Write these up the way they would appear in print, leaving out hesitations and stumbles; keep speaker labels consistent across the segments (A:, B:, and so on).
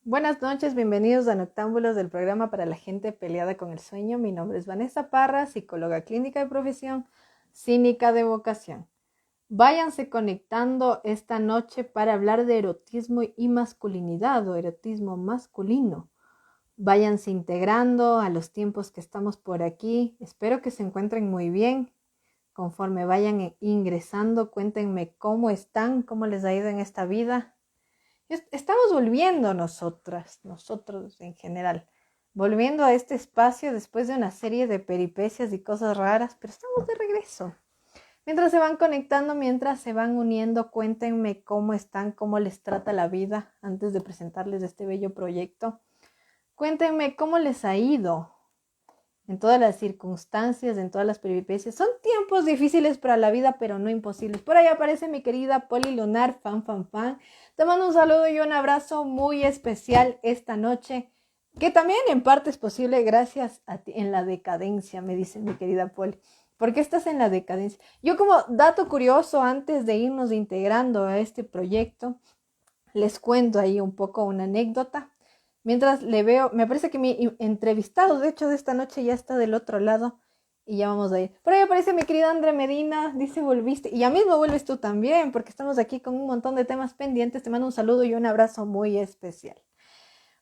A: Buenas noches, bienvenidos a Noctámbulos del programa para la gente peleada con el sueño. Mi nombre es Vanessa Parra, psicóloga clínica de profesión, cínica de vocación. Váyanse conectando esta noche para hablar de erotismo y masculinidad o erotismo masculino. Váyanse integrando a los tiempos que estamos por aquí. Espero que se encuentren muy bien. Conforme vayan ingresando, cuéntenme cómo están, cómo les ha ido en esta vida. Estamos volviendo nosotros en general, volviendo a este espacio después de una serie de peripecias y cosas raras, pero estamos de regreso. Mientras se van conectando, mientras se van uniendo, cuéntenme cómo están, cómo les trata la vida antes de presentarles este bello proyecto. Cuéntenme cómo les ha ido en todas las circunstancias, en todas las peripecias. Son tiempos difíciles para la vida, pero no imposibles. Por ahí aparece mi querida Poli Lunar, fan. Te mando un saludo y un abrazo muy especial esta noche, que también en parte es posible gracias a ti en la decadencia, me dice mi querida Poli. ¿Por qué estás en la decadencia? Yo como dato curioso, antes de irnos integrando a este proyecto, les cuento ahí un poco una anécdota. Mientras le veo, me parece que mi entrevistado, de hecho, de esta noche ya está del otro lado y ya vamos a ir. Por ahí aparece mi querida André Medina, dice volviste, y ya mismo vuelves tú también, porque estamos aquí con un montón de temas pendientes. Te mando un saludo y un abrazo muy especial.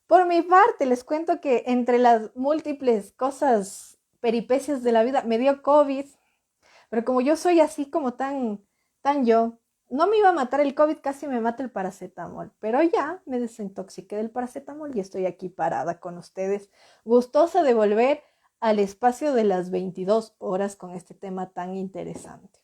A: Por mi parte, les cuento que entre las múltiples cosas, peripecias de la vida, me dio COVID, pero como yo soy así como tan yo, no me iba a matar el COVID, casi me mata el paracetamol, pero ya me desintoxiqué del paracetamol y estoy aquí parada con ustedes, gustosa de volver al espacio de las 22 horas con este tema tan interesante.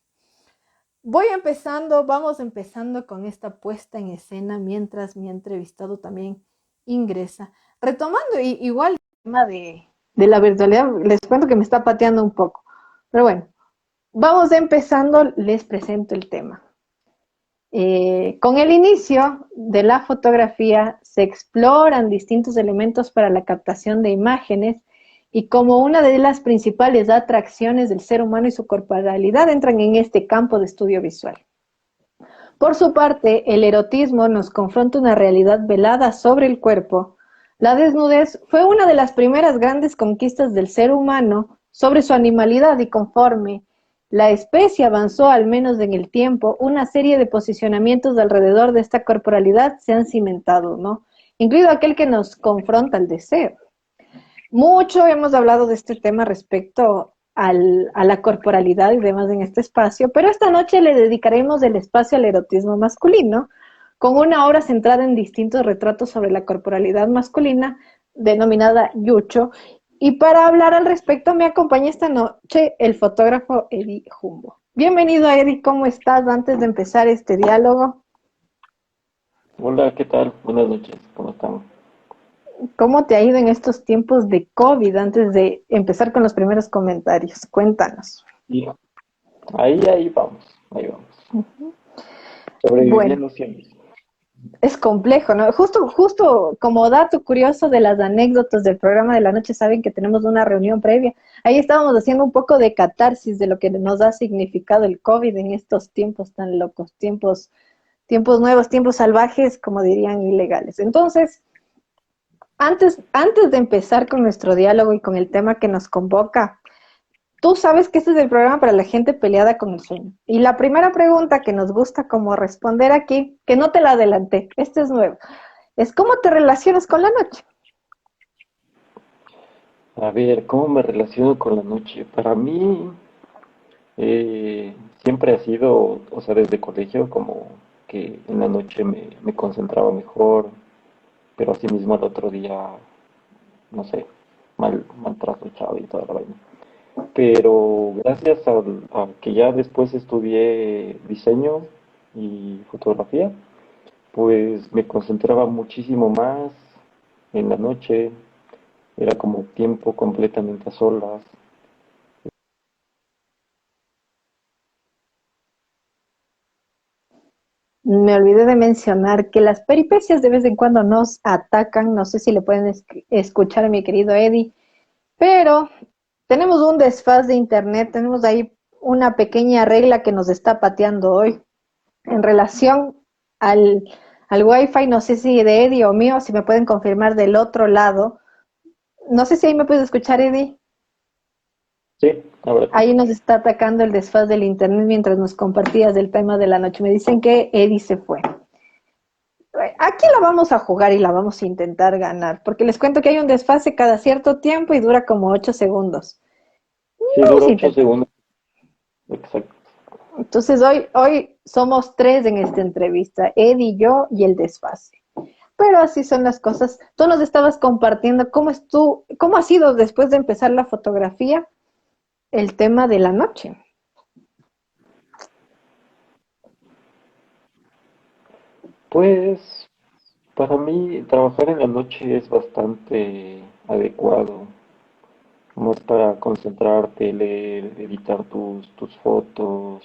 A: Vamos empezando con esta puesta en escena mientras mi entrevistado también ingresa. Retomando igual el tema de la virtualidad, les cuento que me está pateando un poco, pero bueno, vamos empezando, les presento el tema. Con el inicio de la fotografía se exploran distintos elementos para la captación de imágenes y como una de las principales atracciones del ser humano y su corporalidad entran en este campo de estudio visual. Por su parte, el erotismo nos confronta una realidad velada sobre el cuerpo. La desnudez fue una de las primeras grandes conquistas del ser humano sobre su animalidad y conforme la especie avanzó, al menos en el tiempo, una serie de posicionamientos alrededor de esta corporalidad se han cimentado, ¿no? Incluido aquel que nos confronta al deseo. Mucho hemos hablado de este tema respecto a la corporalidad y demás en este espacio, pero esta noche le dedicaremos el espacio al erotismo masculino, con una obra centrada en distintos retratos sobre la corporalidad masculina, denominada Yucho, y para hablar al respecto me acompaña esta noche el fotógrafo Eddie Jumbo. Bienvenido, Eddie, ¿cómo estás? Antes de empezar este diálogo,
B: Hola, ¿qué tal? Buenas noches, ¿cómo estamos?
A: ¿cómo te ha ido en estos tiempos de COVID antes de empezar con los primeros comentarios? Cuéntanos.
B: Y ahí vamos, ahí vamos.
A: Bueno,
B: Sobreviviendo siempre.
A: es complejo, ¿no? Justo como dato curioso de las anécdotas del programa de la noche, saben que tenemos una reunión previa. Ahí estábamos haciendo un poco de catarsis de lo que nos ha significado el COVID en estos tiempos tan locos, tiempos nuevos, tiempos salvajes, como dirían, ilegales. Entonces, antes de empezar con nuestro diálogo y con el tema que nos convoca, tú sabes que este es el programa para la gente peleada con el sueño. Y la primera pregunta que nos gusta como responder aquí, que no te la adelanté, este es nuevo, es ¿cómo te relacionas con la noche?
B: A ver, ¿cómo me relaciono con la noche? Para mí, siempre ha sido, o sea, desde colegio, como que en la noche me concentraba mejor, pero así mismo al otro día, no sé, mal trasnochado y toda la vaina. Pero gracias a que ya después estudié diseño y fotografía, pues me concentraba muchísimo más en la noche, era como tiempo completamente a solas.
A: Me olvidé de mencionar que las peripecias de vez en cuando nos atacan, no sé si le pueden escuchar a mi querido Eddie, pero tenemos un desfaz de internet, tenemos ahí una pequeña regla que nos está pateando hoy en relación al, al wifi, no sé si de Eddie o mío, si me pueden confirmar del otro lado. No sé si ahí me puedes escuchar, Eddie.
B: Sí, ahora te
A: Ahí nos
B: escucho.
A: está atacando el desfaz del internet mientras nos compartías del tema de la noche. Me dicen que Eddie se fue. Aquí la vamos a jugar y la vamos a intentar ganar, porque les cuento que hay un desfase cada cierto tiempo y dura como 8 segundos.
B: Sí,
A: Vamos
B: dura
A: a
B: ocho
A: intentar.
B: segundos. Exacto.
A: Entonces hoy somos tres en esta entrevista, Eddie, yo y el desfase. Pero así son las cosas. Tú nos estabas compartiendo cómo ha sido después de empezar la fotografía el tema de la noche.
B: Pues para mí trabajar en la noche es bastante adecuado. Más para concentrarte, leer, editar tus fotos,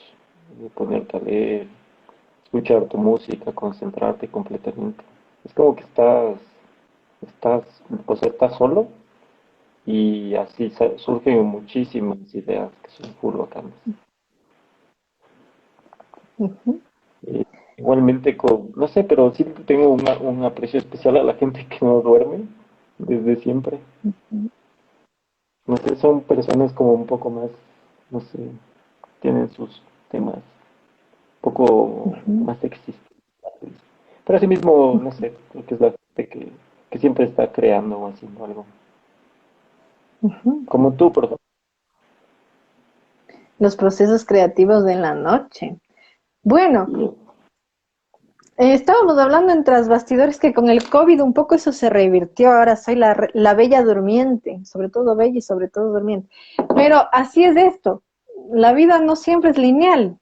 B: ponerte a leer, escuchar tu música, concentrarte completamente. Es como que estás, o sea, estás solo y así surgen muchísimas ideas que son full bacanas.
A: Ujú,
B: Eh, Igualmente, no sé, pero sí tengo un aprecio especial a la gente que no duerme desde siempre.
A: ujú,
B: No sé, son personas como un poco más, no sé, tienen sus temas un poco
A: ujú,
B: más existenciales. Pero asimismo, no sé, creo que es la gente que siempre está creando o haciendo algo.
A: ujú.
B: Como tú, por ejemplo.
A: Los procesos creativos de la noche. Bueno,
B: Y,
A: estábamos hablando en tras bastidores que con el COVID un poco eso se revirtió. Ahora soy la bella durmiente, sobre todo bella y sobre todo durmiente. Pero así es esto. La vida no siempre es lineal.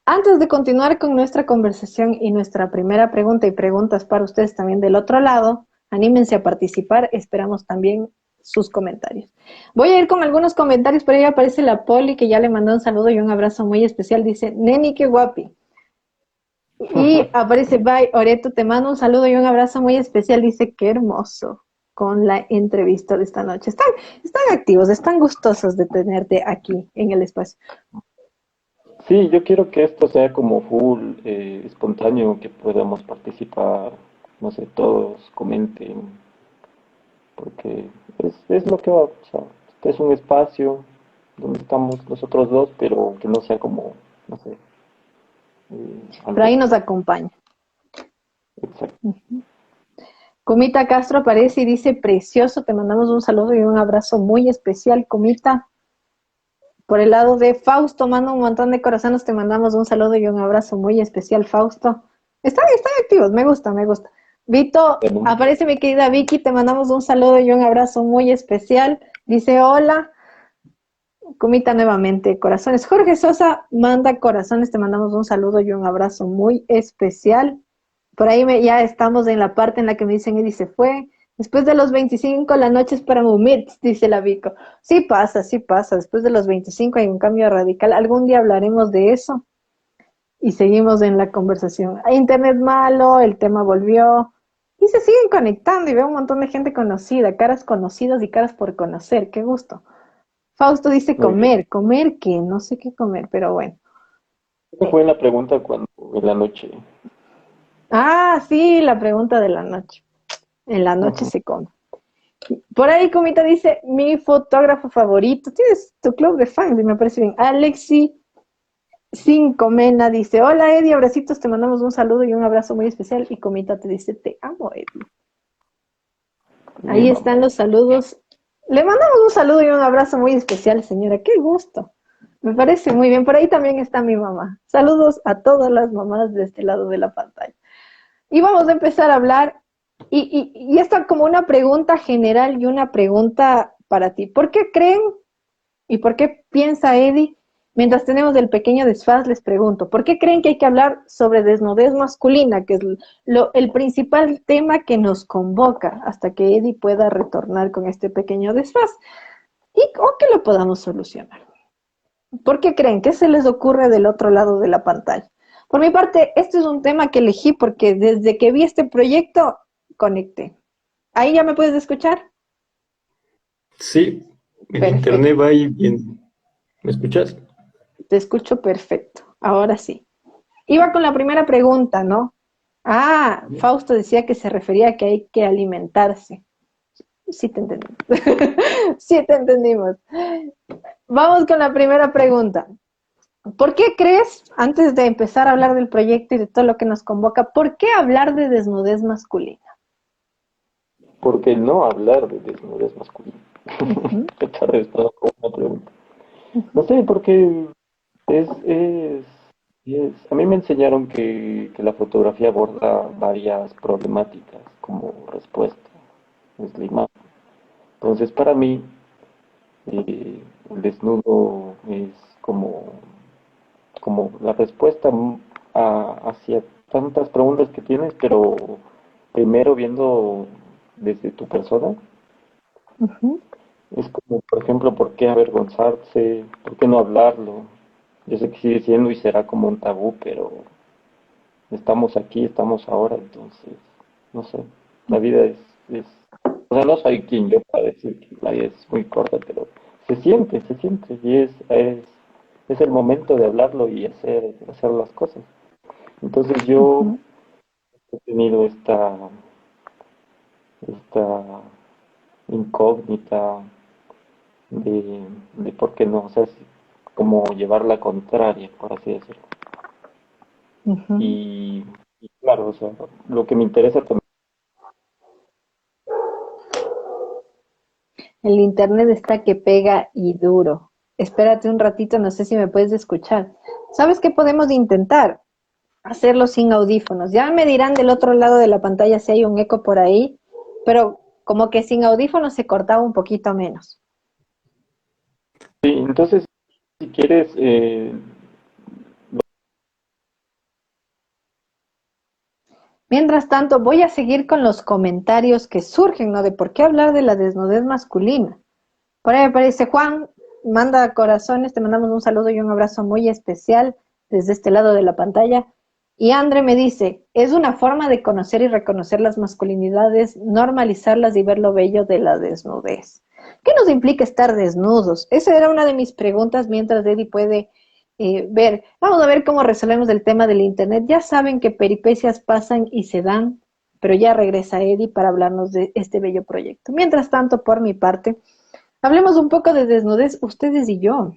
A: Antes de continuar con nuestra conversación y nuestra primera pregunta y preguntas para ustedes también del otro lado, anímense a participar, esperamos también sus comentarios. Voy a ir con algunos comentarios, por ahí aparece la Poli que ya le mandó un saludo y un abrazo muy especial, dice, Neni, qué guapi. Y aparece Bye Oreto, te mando un saludo y un abrazo muy especial, dice, qué hermoso con la entrevista de esta noche. Están activos, están gustosos de tenerte aquí en el espacio.
B: sí, yo quiero que esto sea como full, espontáneo, que podamos participar, no sé, todos comenten, porque es lo que va, o sea, este es un espacio donde estamos nosotros dos, pero que no sea como, no sé,
A: Pero ahí
B: algo
A: nos acompaña.
B: exacto.
A: Comita Castro aparece y dice, precioso, te mandamos un saludo y un abrazo muy especial, Comita. Por el lado de Fausto, manda un montón de corazones, te mandamos un saludo y un abrazo muy especial, Fausto. Están activos, me gusta, me gusta. Vito,
B: Bueno,
A: aparece mi querida Vicky, te mandamos un saludo y un abrazo muy especial. Dice, hola, Comita nuevamente, corazones. Jorge Sosa manda corazones, te mandamos un saludo y un abrazo muy especial. Por ahí ya estamos en la parte en la que me dicen, Eddie se fue. Después de los 25, la noche es para Mumits, dice la Vico. Sí pasa, sí pasa. Después de los 25 hay un cambio radical. Algún día hablaremos de eso y seguimos en la conversación. Internet malo, el tema volvió. Y se siguen conectando y veo un montón de gente conocida, caras conocidas y caras por conocer. Qué gusto. Fausto dice
B: muy bien.
A: comer. ¿Comer qué? No sé qué comer, pero bueno.
B: Esa fue la pregunta cuando en la noche.
A: Ah, sí, la pregunta de la noche. En la noche
B: Ujú.
A: se come. Por ahí, Comita dice, mi fotógrafo favorito. Tienes tu club de fans y me parece bien. Alexi Cinco Mena dice, hola Eddie, abracitos, te mandamos un saludo y un abrazo muy especial. Y Comita te dice, te amo, Eddie.
B: Mi
A: Ahí están
B: mamá.
A: los saludos. Le mandamos un saludo y un abrazo muy especial, señora. Qué gusto. Me parece muy bien. Por ahí también está mi mamá. Saludos a todas las mamás de este lado de la pantalla. Y vamos a empezar a hablar, y esto como una pregunta general y una pregunta para ti. ¿Por qué creen y por qué piensa Eddie? Mientras tenemos el pequeño desfaz, les pregunto, ¿por qué creen que hay que hablar sobre desnudez masculina, que es el principal tema que nos convoca hasta que Eddie pueda retornar con este pequeño desfaz? O que lo podamos solucionar. ¿Por qué creen? ¿Qué se les ocurre del otro lado de la pantalla? Por mi parte, este es un tema que elegí porque desde que vi este proyecto, conecté. ¿Ahí ya me puedes escuchar?
B: Sí, el
A: Perfecto.
B: internet va y viene. ¿Me escuchas?
A: Te escucho perfecto. Ahora sí. Iba con la primera pregunta, ¿no? Ah, Fausto decía que se refería a que hay que alimentarse. Sí te entendimos. Sí te entendimos. Vamos con la primera pregunta. ¿Por qué crees, antes de empezar a hablar del proyecto y de todo lo que nos convoca, por qué hablar de desnudez masculina?
B: ¿Por qué no hablar de desnudez masculina?
A: Ujú,
B: Esta vez todo como una pregunta. No
A: ujú,
B: sé, porque es, es, a mí me enseñaron que la fotografía aborda varias problemáticas como respuesta, es la imagen. Entonces, para mí, el desnudo es como la respuesta hacia tantas preguntas que tienes, pero primero viendo desde tu persona,
A: ujú,
B: es como, por ejemplo, ¿por qué avergonzarse? ¿Por qué no hablarlo? Yo sé que sigue siendo y será como un tabú, pero estamos aquí, estamos ahora, entonces, no sé, la vida es, o sea, no soy quien yo para decir que la vida es muy corta, pero se siente, y es el momento de hablarlo y hacer las cosas. Entonces yo
A: ujú.
B: he tenido esta incógnita de por qué no, o sea, como llevar la contraria, por así decirlo.
A: Ujú.
B: Y, y claro, o sea, lo que me interesa también.
A: El internet está que pega y duro. Espérate un ratito, no sé si me puedes escuchar. ¿Sabes qué podemos intentar? Hacerlo sin audífonos. Ya me dirán del otro lado de la pantalla si hay un eco por ahí, pero como que sin audífonos se cortaba un poquito menos.
B: Sí, entonces, si quieres,
A: Mientras tanto, voy a seguir con los comentarios que surgen, ¿no? De por qué hablar de la desnudez masculina. Por ahí me parece, Juan, manda corazones, te mandamos un saludo y un abrazo muy especial desde este lado de la pantalla. Y André me dice, es una forma de conocer y reconocer las masculinidades, normalizarlas y ver lo bello de la desnudez. ¿Qué nos implica estar desnudos? Esa era una de mis preguntas mientras Eddie puede ver. Vamos a ver cómo resolvemos el tema del Internet. Ya saben que peripecias pasan y se dan, pero ya regresa Eddie para hablarnos de este bello proyecto. Mientras tanto, por mi parte, hablemos un poco de desnudez, ustedes y yo.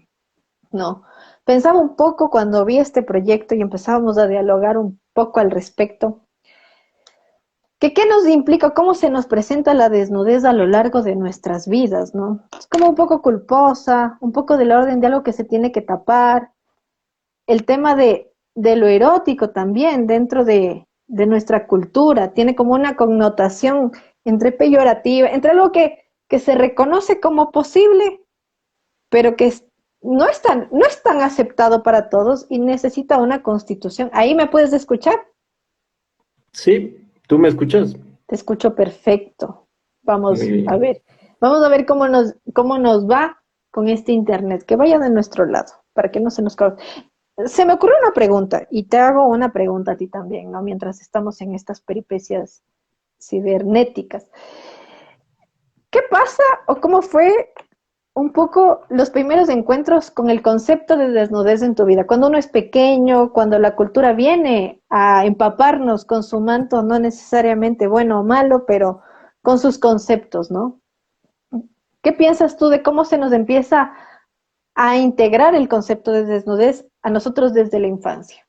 A: No, pensaba un poco cuando vi este proyecto y empezábamos a dialogar un poco al respecto, que qué nos implica, cómo se nos presenta la desnudez a lo largo de nuestras vidas, ¿no? Es como un poco culposa, un poco del orden de algo que se tiene que tapar, el tema de lo erótico también dentro de nuestra cultura, tiene como una connotación entre peyorativa, entre algo que se reconoce como posible pero que no es tan aceptado para todos y necesita una constitución. ¿Ahí me puedes escuchar?
C: Sí, ¿tú me escuchas?
A: Te escucho perfecto.
C: Muy bien.
A: Vamos a ver cómo nos va con este internet, que vaya de nuestro lado, para que no se nos corte. Se me ocurre una pregunta y te hago una pregunta a ti también, ¿no? Mientras estamos en estas peripecias cibernéticas. ¿Qué pasa o cómo fue un poco los primeros encuentros con el concepto de desnudez en tu vida? Cuando uno es pequeño, cuando la cultura viene a empaparnos con su manto, no necesariamente bueno o malo, pero con sus conceptos, ¿no? ¿Qué piensas tú de cómo se nos empieza a integrar el concepto de desnudez a nosotros desde la infancia?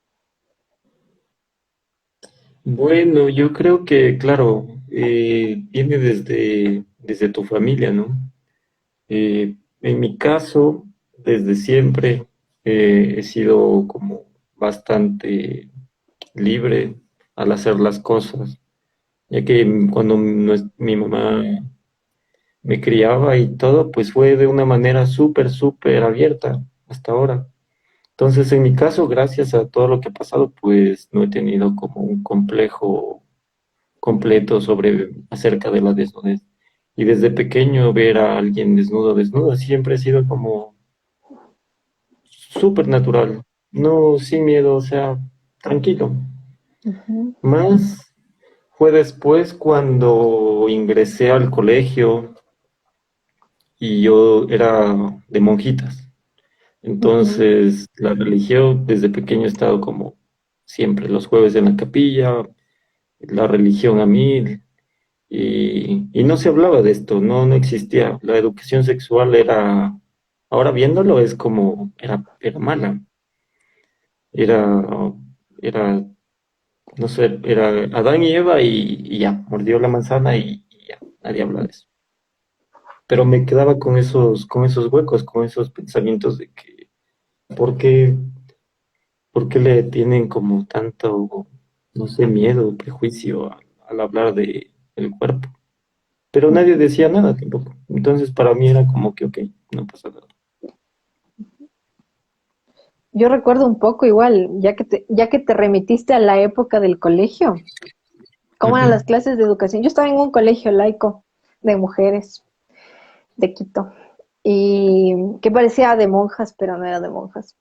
C: Bueno, yo creo que, claro, viene desde tu familia, ¿no? En mi caso, desde siempre he sido como bastante libre al hacer las cosas, ya que cuando mi mamá me criaba y todo, pues fue de una manera súper, súper abierta hasta ahora. Entonces, en mi caso, gracias a todo lo que ha pasado, pues no he tenido como un complejo completo sobre acerca de la desnudez. Y desde pequeño ver a alguien desnudo, desnuda, siempre ha sido como súper natural, no sin miedo, o sea, tranquilo.
A: Ujú,
C: Más fue después cuando ingresé al colegio y yo era de monjitas.
A: ujú,
C: Entonces, la religión desde pequeño he estado como siempre, los jueves en la capilla, la religión a mí, y no se hablaba de esto, no existía. La educación sexual era, ahora viéndolo, es como, era mala, era, era, no sé, era Adán y Eva y ya, mordió la manzana y ya, nadie habla de eso. Pero me quedaba con esos huecos, con esos pensamientos de que, ¿por qué, por qué le tienen como tanto, no sé, miedo, prejuicio al hablar del cuerpo? Pero nadie decía nada tampoco. Entonces para mí era como que, ok, no pasa nada.
A: Yo recuerdo un poco igual, ya que te remitiste a la época del colegio, cómo eran las
C: Ujú,
A: clases de educación. Yo estaba en un colegio laico de mujeres de Quito y que parecía de monjas, pero no era de monjas.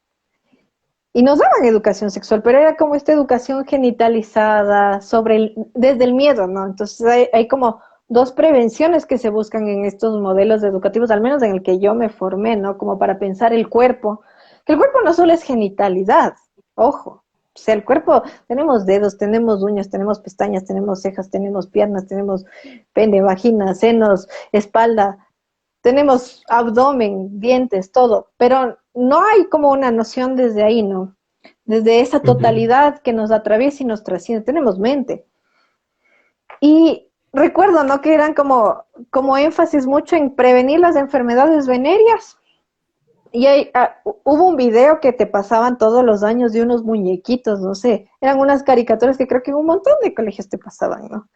A: Y nos daban educación sexual, pero era como esta educación genitalizada desde el miedo, ¿no? Entonces hay como dos prevenciones que se buscan en estos modelos educativos, al menos en el que yo me formé, ¿no? Como para pensar el cuerpo, que el cuerpo no solo es genitalidad, ojo. O sea, el cuerpo, tenemos dedos, tenemos uñas, tenemos pestañas, tenemos cejas, tenemos piernas, tenemos pene, vagina, senos, espalda, tenemos abdomen, dientes, todo, pero no hay como una noción desde ahí, ¿no? Desde esa
C: ujú,
A: totalidad que nos atraviesa y nos trasciende, tenemos mente. Y recuerdo, ¿no? Que eran como énfasis mucho en prevenir las enfermedades venéreas. Y hubo un video que te pasaban todos los años de unos muñequitos, no sé, eran unas caricaturas que creo que en un montón de colegios te pasaban, ¿no?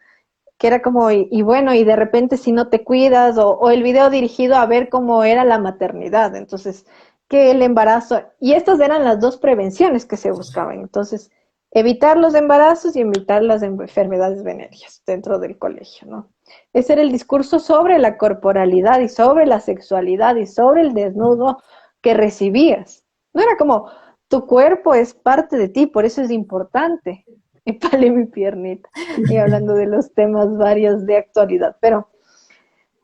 A: Que era como, y bueno, y de repente si no te cuidas, o el video dirigido a ver cómo era la maternidad, entonces, que el embarazo, y estas eran las dos prevenciones que se buscaban, entonces, evitar los embarazos y evitar las enfermedades venéreas dentro del colegio, ¿no? Ese era el discurso sobre la corporalidad y sobre la sexualidad y sobre el desnudo que recibías. No era como, tu cuerpo es parte de ti, por eso es importante. Y palé mi piernita y hablando de los temas varios de actualidad, pero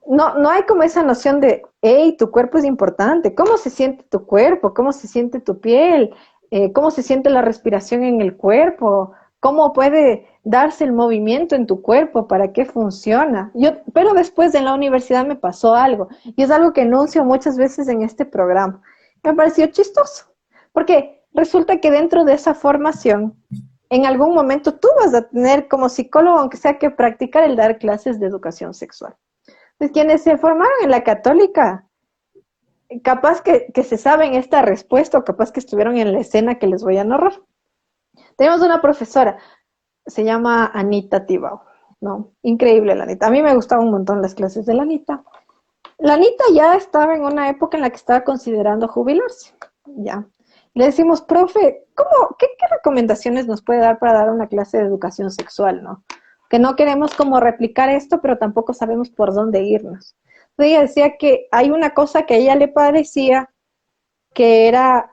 A: no hay como esa noción de, hey, tu cuerpo es importante, cómo se siente tu cuerpo, cómo se siente tu piel, cómo se siente la respiración en el cuerpo, cómo puede darse el movimiento en tu cuerpo, para qué funciona. Pero después en la universidad me pasó algo, y es algo que anuncio muchas veces en este programa. Me pareció chistoso, porque resulta que dentro de esa formación, en algún momento tú vas a tener como psicólogo, aunque sea que practicar el dar clases de educación sexual. Pues quienes se formaron en la católica, capaz que se saben esta respuesta, o capaz que estuvieron en la escena que les voy a narrar. Tenemos una profesora, se llama Anita Tibau, ¿no? Increíble la Anita. A mí me gustaban un montón las clases de la Anita. La Anita ya estaba en una época en la que estaba considerando jubilarse, ya. Le decimos, profe, qué recomendaciones nos puede dar para dar una clase de educación sexual, ¿no? Que no queremos como replicar esto, pero tampoco sabemos por dónde irnos. Entonces ella decía que hay una cosa que a ella le parecía que era,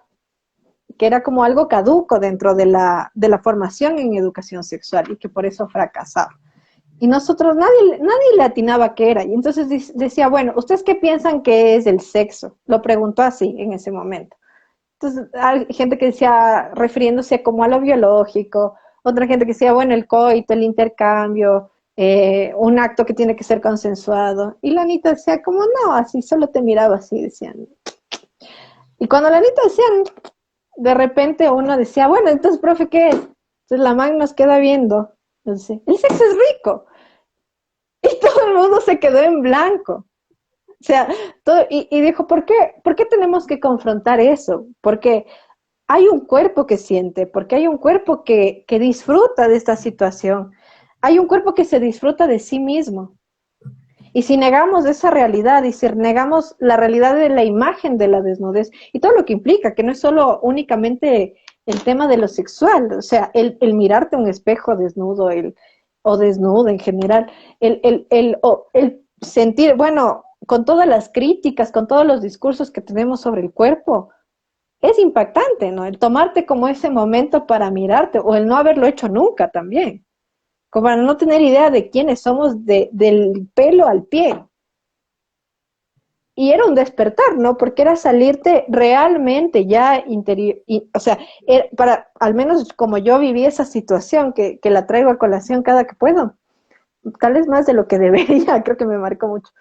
A: que era como algo caduco dentro de la formación en educación sexual, y que por eso fracasaba. Y nosotros, nadie le atinaba qué era. Y entonces decía, bueno, ¿ustedes qué piensan que es el sexo? Lo preguntó así en ese momento. Entonces, hay gente que decía, refiriéndose como a lo biológico, otra gente que decía, bueno, el coito, el intercambio, un acto que tiene que ser consensuado. Y la Anita decía, como no, así, solo te miraba así, decían. Y cuando la Anita decía, de repente uno decía, bueno, entonces, profe, ¿qué es? Entonces la man nos queda viendo. Entonces, el sexo es rico. Y todo el mundo se quedó en blanco. O sea, y dijo, ¿por qué tenemos que confrontar eso? Porque hay un cuerpo que siente, porque hay un cuerpo que disfruta de esta situación, hay un cuerpo que se disfruta de sí mismo. Y si negamos esa realidad, y si negamos la realidad de la imagen de la desnudez, y todo lo que implica, que no es solo únicamente el tema de lo sexual, o sea, el mirarte a un espejo desnudo, o desnudo en general, el sentir, bueno, con todas las críticas, con todos los discursos que tenemos sobre el cuerpo, es impactante, ¿no? El tomarte como ese momento para mirarte, o el no haberlo hecho nunca también, como para no tener idea de quiénes somos del pelo al pie. y era un despertar, ¿no? Porque era salirte realmente ya interior, o sea, al menos como yo viví esa situación, que la traigo a colación cada que puedo, tal vez más de lo que debería, creo que me marcó mucho,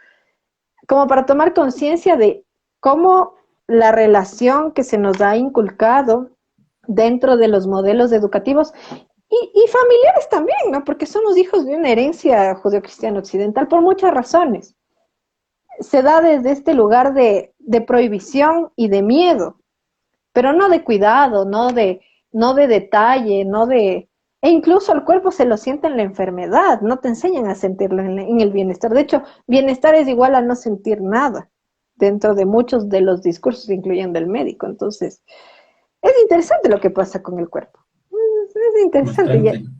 A: como para tomar conciencia de cómo la relación que se nos ha inculcado dentro de los modelos educativos y familiares también, ¿no? Porque somos hijos de una herencia judeocristiana occidental por muchas razones. Se da desde este lugar de prohibición y de miedo, pero no de cuidado, no de detalle, no de... E incluso el cuerpo se lo siente en la enfermedad, no te enseñan a sentirlo en el bienestar. De hecho, bienestar es igual a no sentir nada dentro de muchos de los discursos, incluyendo el médico. Entonces, es interesante lo que pasa con el cuerpo. Es interesante.
C: Bastante.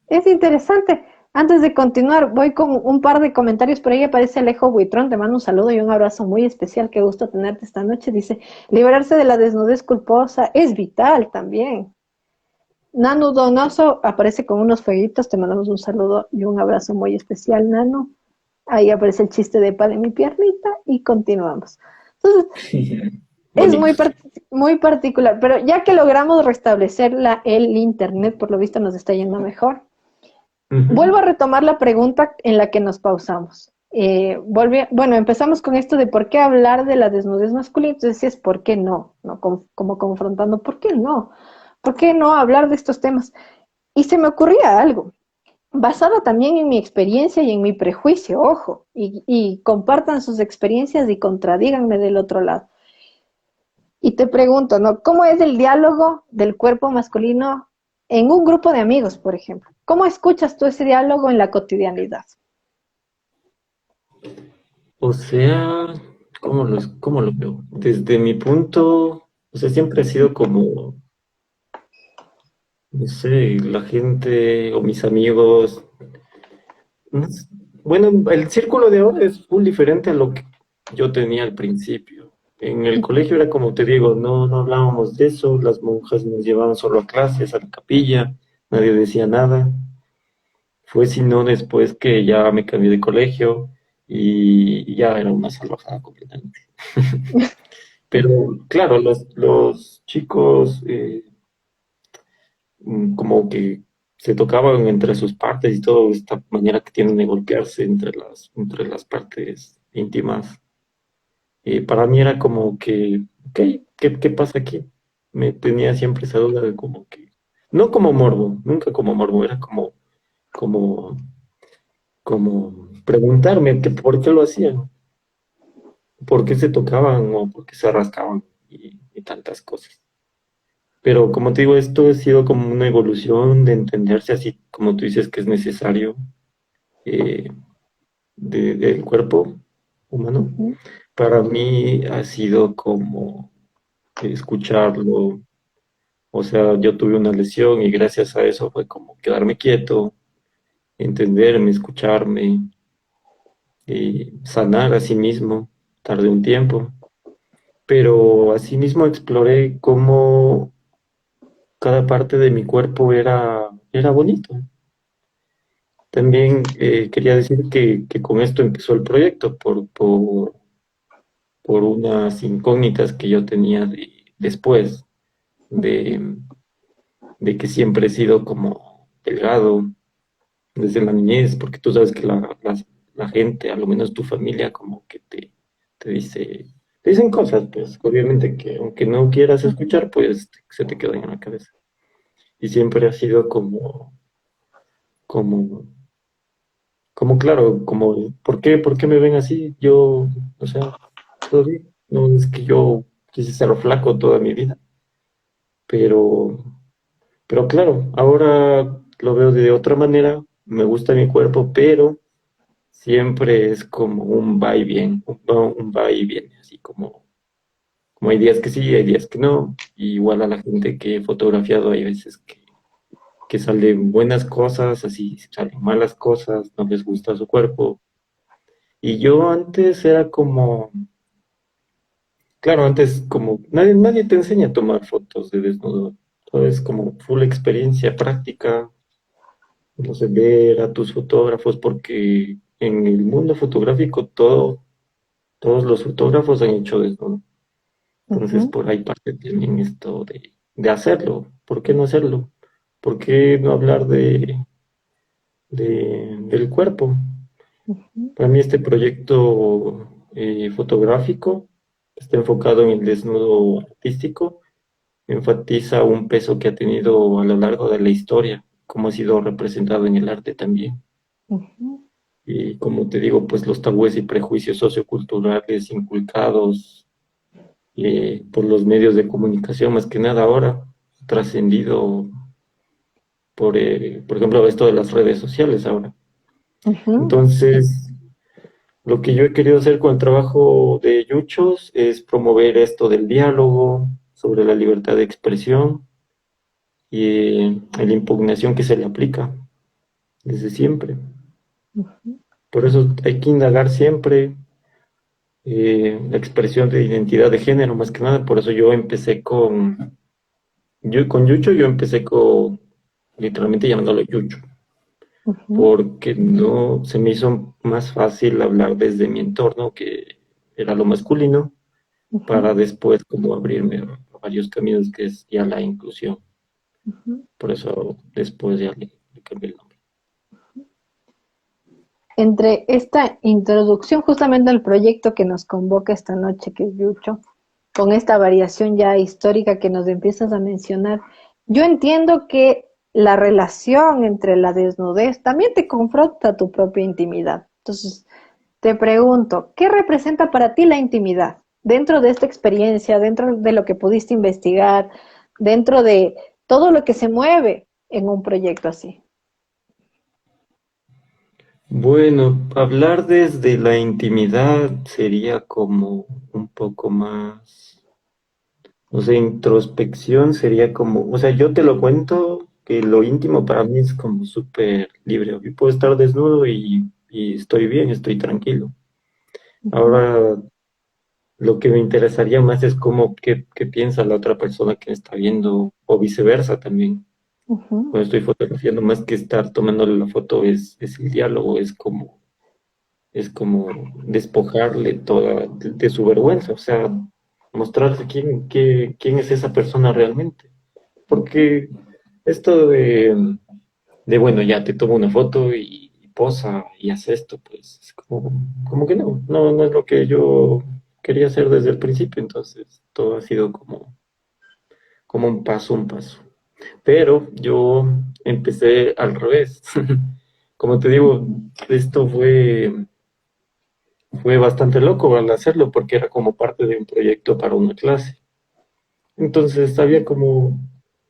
A: Es interesante. Antes de continuar, voy con un par de comentarios. Por ahí aparece Alejo Buitrón. Te mando un saludo y un abrazo muy especial. Qué gusto tenerte esta noche. Dice, liberarse de la desnudez culposa es vital también. Nano Donoso aparece con unos fueguitos. Te mandamos un saludo y un abrazo muy especial, Nano. Ahí aparece el chiste de pa de mi piernita y continuamos. Entonces, es
C: Bonito.
A: muy particular, pero ya que logramos restablecer el internet, por lo visto nos está yendo mejor.
C: Ujú.
A: Vuelvo a retomar la pregunta en la que nos pausamos. Bueno, empezamos con esto de por qué hablar de la desnudez masculina. Entonces decías, ¿por qué no? ¿No? Como confrontando, ¿por qué no? ¿Por qué no hablar de estos temas? Y se me ocurría algo, basado también en mi experiencia y en mi prejuicio, ojo, y compartan sus experiencias y contradíganme del otro lado. Y te pregunto, ¿no? ¿Cómo es el diálogo del cuerpo masculino en un grupo de amigos, por ejemplo? ¿Cómo escuchas tú ese diálogo en la cotidianidad?
C: O sea, cómo lo veo? Desde mi punto, o sea, siempre ha sido como, no sé, la gente o mis amigos. no sé, Bueno, el círculo de ahora es muy diferente a lo que yo tenía al principio. En el colegio era como te digo, no hablábamos de eso, las monjas nos llevaban solo a clases, a la capilla, nadie decía nada. Fue sino después que ya me cambié de colegio y ya era una salvajada completamente. Pero claro, los chicos como que se tocaban entre sus partes y todo, esta manera que tienen de golpearse entre las partes íntimas. Para mí era como que, ok, ¿qué pasa aquí? Me tenía siempre esa duda de como que, no como morbo, nunca como morbo, era como, como preguntarme que por qué lo hacían, por qué se tocaban o por qué se rascaban y tantas cosas. Pero como te digo, esto ha sido como una evolución de entenderse así, como tú dices que es necesario eh, del cuerpo humano.
A: Ujú.
C: Para mí ha sido como escucharlo. O sea, yo tuve una lesión y gracias a eso fue como quedarme quieto, entenderme, escucharme y sanar a sí mismo. Tardé un tiempo, pero asimismo exploré cómo cada parte de mi cuerpo era bonito. También quería decir que con esto empezó el proyecto, por unas incógnitas que yo tenía después de, de que siempre he sido como delgado desde la niñez, porque tú sabes que la gente, a lo menos tu familia, como que te dice, te dicen cosas, pues obviamente que aunque no quieras escuchar, pues se te quedan en la cabeza. Y siempre ha sido como como claro, como, ¿por qué me ven así? Yo, o sea, todo bien. No es que yo quise ser flaco toda mi vida, pero, pero claro, ahora lo veo de otra manera, me gusta mi cuerpo, pero siempre es como un va y bien, un va y viene, así como hay días que sí, hay días que no. Y igual a la gente que he fotografiado hay veces que salen buenas cosas, así salen malas cosas, no les gusta su cuerpo. Y yo antes era como, claro, antes como nadie te enseña a tomar fotos de desnudo. Todo es como full experiencia práctica, no sé, ver a tus fotógrafos, porque en el mundo fotográfico todo, Todos los fotógrafos han hecho desnudo. Entonces,
A: Ujú,
C: por ahí parte también esto de hacerlo. ¿Por qué no hacerlo? ¿Por qué no hablar del cuerpo?
A: ujú,
C: Para mí este proyecto fotográfico está enfocado en el desnudo artístico, enfatiza un peso que ha tenido a lo largo de la historia, cómo ha sido representado en el arte también.
A: ujú,
C: Y como te digo, pues los tabúes y prejuicios socioculturales inculcados por los medios de comunicación, más que nada ahora, trascendido por ejemplo, esto de las redes sociales ahora.
A: ujú,
C: Entonces, lo que yo he querido hacer con el trabajo de Yuchos es promover esto del diálogo, sobre la libertad de expresión y la impugnación que se le aplica desde siempre.
A: ujú,
C: Por eso hay que indagar siempre la expresión de identidad de género, más que nada. Por eso yo empecé con Yucho, yo empecé con literalmente llamándolo Yucho,
A: ujú,
C: porque no se me hizo más fácil hablar desde mi entorno, que era lo masculino,
A: ujú,
C: para después como abrirme a varios caminos, que es ya la inclusión.
A: ujú.
C: Por eso después ya le cambié el nombre.
A: Entre esta introducción justamente al proyecto que nos convoca esta noche, que es Yucho, con esta variación ya histórica que nos empiezas a mencionar, yo entiendo que la relación entre la desnudez también te confronta tu propia intimidad. Entonces, te pregunto, ¿qué representa para ti la intimidad dentro de esta experiencia, dentro de lo que pudiste investigar, dentro de todo lo que se mueve en un proyecto así?
C: Bueno, hablar desde la intimidad sería como un poco más, o sea, introspección sería como, o sea, yo te lo cuento que lo íntimo para mí es como súper libre. Yo puedo estar desnudo y estoy bien, estoy tranquilo.
A: Ujú,
C: Ahora, lo que me interesaría más es cómo, qué piensa la otra persona que me está viendo, o viceversa también.
A: ujú,
C: Cuando estoy fotografiando, más que estar tomándole la foto, es el diálogo, es como despojarle toda de su vergüenza, o sea, mostrarse quién es esa persona realmente.
A: ujú,
C: Porque esto bueno, ya te tomo una foto y posa y hace esto, pues es como que no es lo que yo quería hacer desde el principio, entonces todo ha sido como un paso. Pero yo empecé al revés. Como te digo,
A: ujú,
C: esto fue bastante loco al hacerlo porque era como parte de un proyecto para una clase. Entonces había como,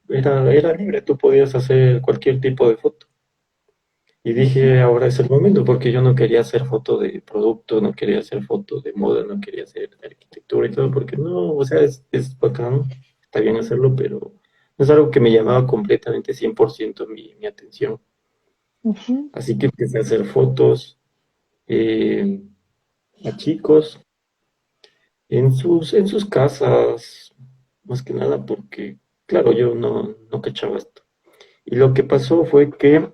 C: era libre, tú podías hacer cualquier tipo de foto. Y dije,
A: ujú,
C: ahora es el momento, porque yo no quería hacer foto de producto, no quería hacer foto de moda, no quería hacer de arquitectura y todo, porque no, o sea, es bacán, está bien hacerlo, pero no es algo que me llamaba completamente 100% mi atención.
A: ujú,
C: Así que empecé a hacer fotos eh, a chicos en sus casas, más que nada porque, claro, yo no cachaba esto. Y lo que pasó fue que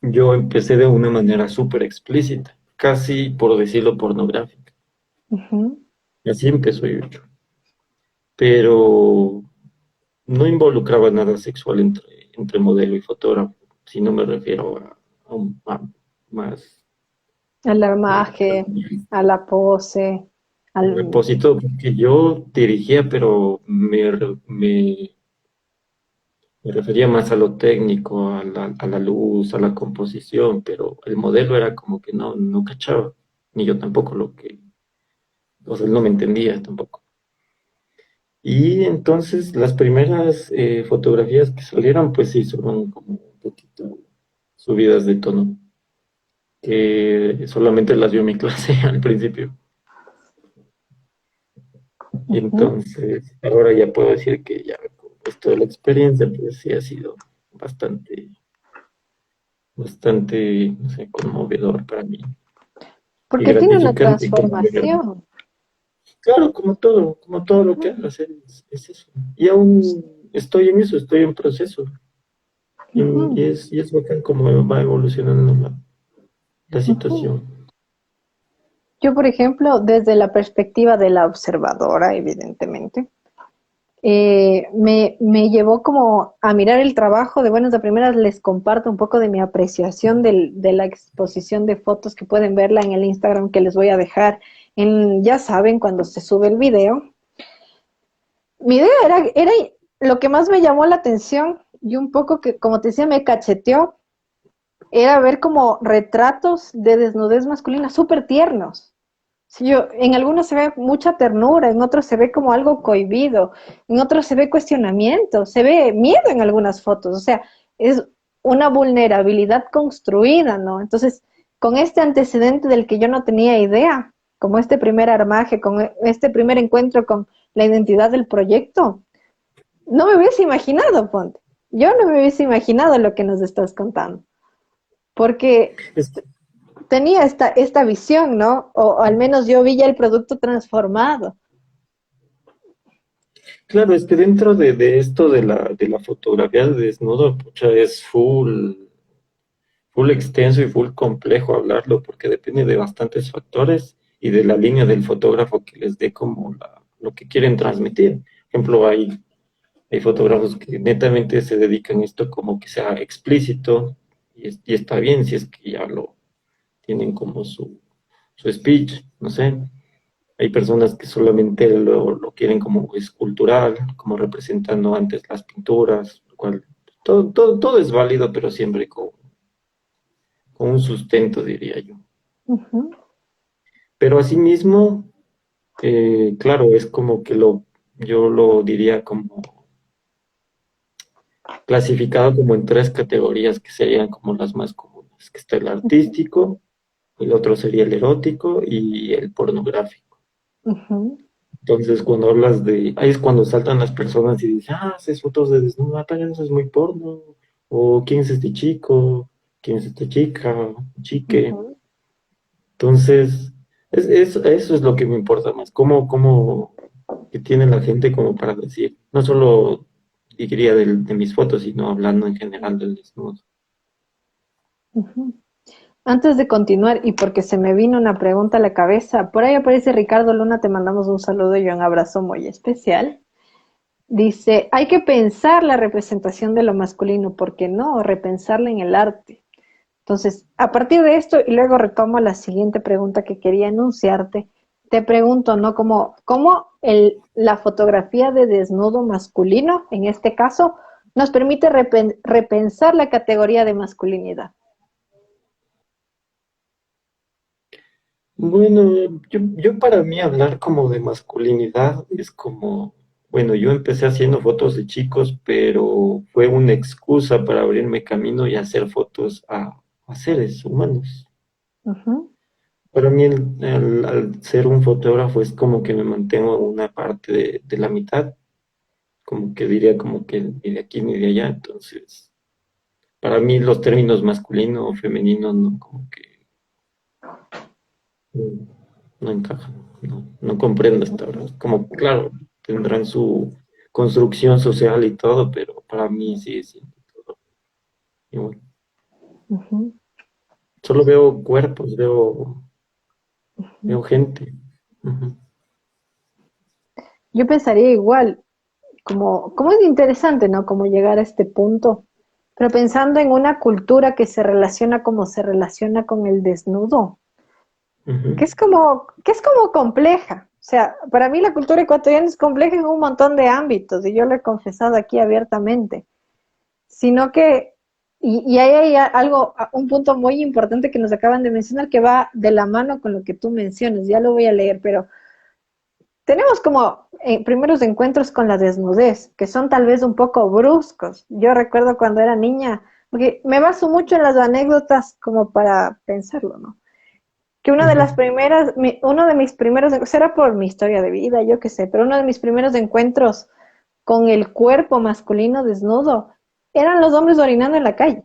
C: yo empecé de una manera súper explícita, casi por decirlo pornográfica.
A: ujú,
C: Y así empezó YouTube. Pero no involucraba nada sexual entre modelo y fotógrafo, si no me refiero a más
A: al armaje, a la pose, al...
C: propósito, porque yo dirigía, pero me refería más a lo técnico, a la luz, a la composición, pero el modelo era como que no cachaba, ni yo tampoco o sea, él no me entendía tampoco. Y entonces las primeras fotografías que salieron, pues sí, fueron como un poquito subidas de tono, que solamente las vio mi clase al principio. Y
A: Ujú.
C: entonces ahora ya puedo decir que ya con esto de la experiencia, pues sí ha sido bastante, no sé, conmovedor para mí y
A: Porque tiene una
C: gratificante como ver.
A: transformación.
C: Claro, como todo lo que
A: Ujú,
C: hagas es eso. Y aún estoy en eso, estoy en proceso. Y, y
A: ujú,
C: es, y es bacán cómo va evolucionando la
A: ujú.
C: situación.
A: Yo, por ejemplo, desde la perspectiva de la observadora, evidentemente, me llevó como a mirar el trabajo de buenas a primeras. Les comparto un poco de mi apreciación de la exposición de fotos que pueden verla en el Instagram que les voy a dejar ya saben, cuando se sube el video. Mi idea era lo que más me llamó la atención y un poco que, como te decía, me cacheteó, era ver como retratos de desnudez masculina súper tiernos. Sí, en algunos se ve mucha ternura, en otros se ve como algo cohibido, en otros se ve cuestionamiento, se ve miedo en algunas fotos, o sea, es una vulnerabilidad construida, ¿no? Entonces, con este antecedente del que yo no tenía idea, como este primer armaje, con este primer encuentro con la identidad del proyecto, no me hubiese imaginado, ponte. Yo no me hubiese imaginado lo que nos estás contando, porque
C: Es,
A: tenía esta visión, ¿no? O al menos yo vi ya el producto transformado.
C: claro, es que dentro de esto de la fotografía de desnudo, pucha, es full extenso y full complejo hablarlo porque depende de bastantes factores y de la línea del fotógrafo que les dé como lo que quieren transmitir. Por ejemplo, hay fotógrafos que netamente se dedican a esto como que sea explícito y está bien si es que ya lo tienen como su speech, no sé. Hay personas que solamente lo quieren como escultural, como representando antes las pinturas, lo cual todo es válido, pero siempre con un sustento, diría yo.
A: Ujú,
C: Pero asimismo, claro, es como que yo lo diría como clasificado como en tres categorías que serían como las más comunes, que está el
A: ujú,
C: artístico, el otro sería el erótico y el pornográfico.
A: ujú,
C: Entonces, cuando hablas ahí es cuando saltan las personas y dicen, haces fotos de desnudo, pero eso es muy porno, o quién es este chico, quién es esta chica, chique.
A: ujú,
C: Entonces, eso es lo que me importa más, cómo que tiene la gente como para decir, no solo diría de mis fotos, sino hablando en general del desnudo.
A: ujú. Antes de continuar, y porque se me vino una pregunta a la cabeza, por ahí aparece Ricardo Luna, te mandamos un saludo y un abrazo muy especial. Dice, hay que pensar la representación de lo masculino, ¿por qué no? Repensarla en el arte. Entonces, a partir de esto, y luego retomo la siguiente pregunta que quería enunciarte, te pregunto, ¿no? ¿Cómo la fotografía de desnudo masculino, en este caso, nos permite repensar la categoría de masculinidad?
C: Bueno, yo para mí hablar como de masculinidad es como, bueno, yo empecé haciendo fotos de chicos, pero fue una excusa para abrirme camino y hacer fotos a seres humanos.
A: Ujú,
C: Para mí al ser un fotógrafo es como que me mantengo en una parte de la mitad, como que diría como que ni de aquí ni de allá, entonces para mí los términos masculino o femenino no, como que no, no encajan, no comprendo hasta ahora. Como, claro, tendrán su construcción social y todo, pero para mí sí es todo igual.
A: ujú.
C: Solo veo cuerpos, veo gente. Ujú.
A: Yo pensaría igual, como es interesante, ¿no? Como llegar a este punto, pero pensando en una cultura que se relaciona como se relaciona con el desnudo,
C: Ujú.
A: que es como compleja. O sea, para mí la cultura ecuatoriana es compleja en un montón de ámbitos, y yo lo he confesado aquí abiertamente, sino que, y ahí hay algo, un punto muy importante que nos acaban de mencionar que va de la mano con lo que tú mencionas, ya lo voy a leer, pero tenemos como primeros encuentros con la desnudez, que son tal vez un poco bruscos. Yo recuerdo cuando era niña, porque me baso mucho en las anécdotas como para pensarlo, ¿no? Que una de
C: Ujú.
A: las primeras, uno de mis primeros, será por mi historia de vida, yo qué sé, pero uno de mis primeros encuentros con el cuerpo masculino desnudo eran los hombres orinando en la calle.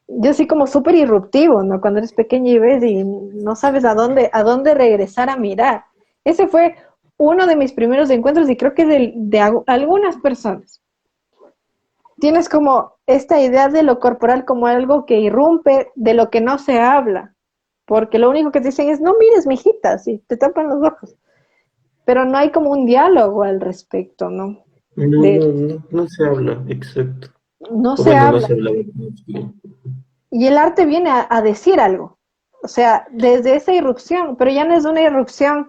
A: Yo sí como súper irruptivo, ¿no? Cuando eres pequeño y ves y no sabes a dónde regresar a mirar. Ese fue uno de mis primeros encuentros y creo que de algunas personas. Tienes como esta idea de lo corporal como algo que irrumpe de lo que no se habla. porque lo único que te dicen es, no mires, mijita, si te tapan los ojos. Pero no hay como un diálogo al respecto, ¿no?
C: No,
A: De,
C: no se habla, exacto.
A: no
C: O
A: se
C: bueno, no
A: habla.
C: se habla mucho.
A: Y el arte viene a decir algo. O sea, desde esa irrupción, pero ya no es una irrupción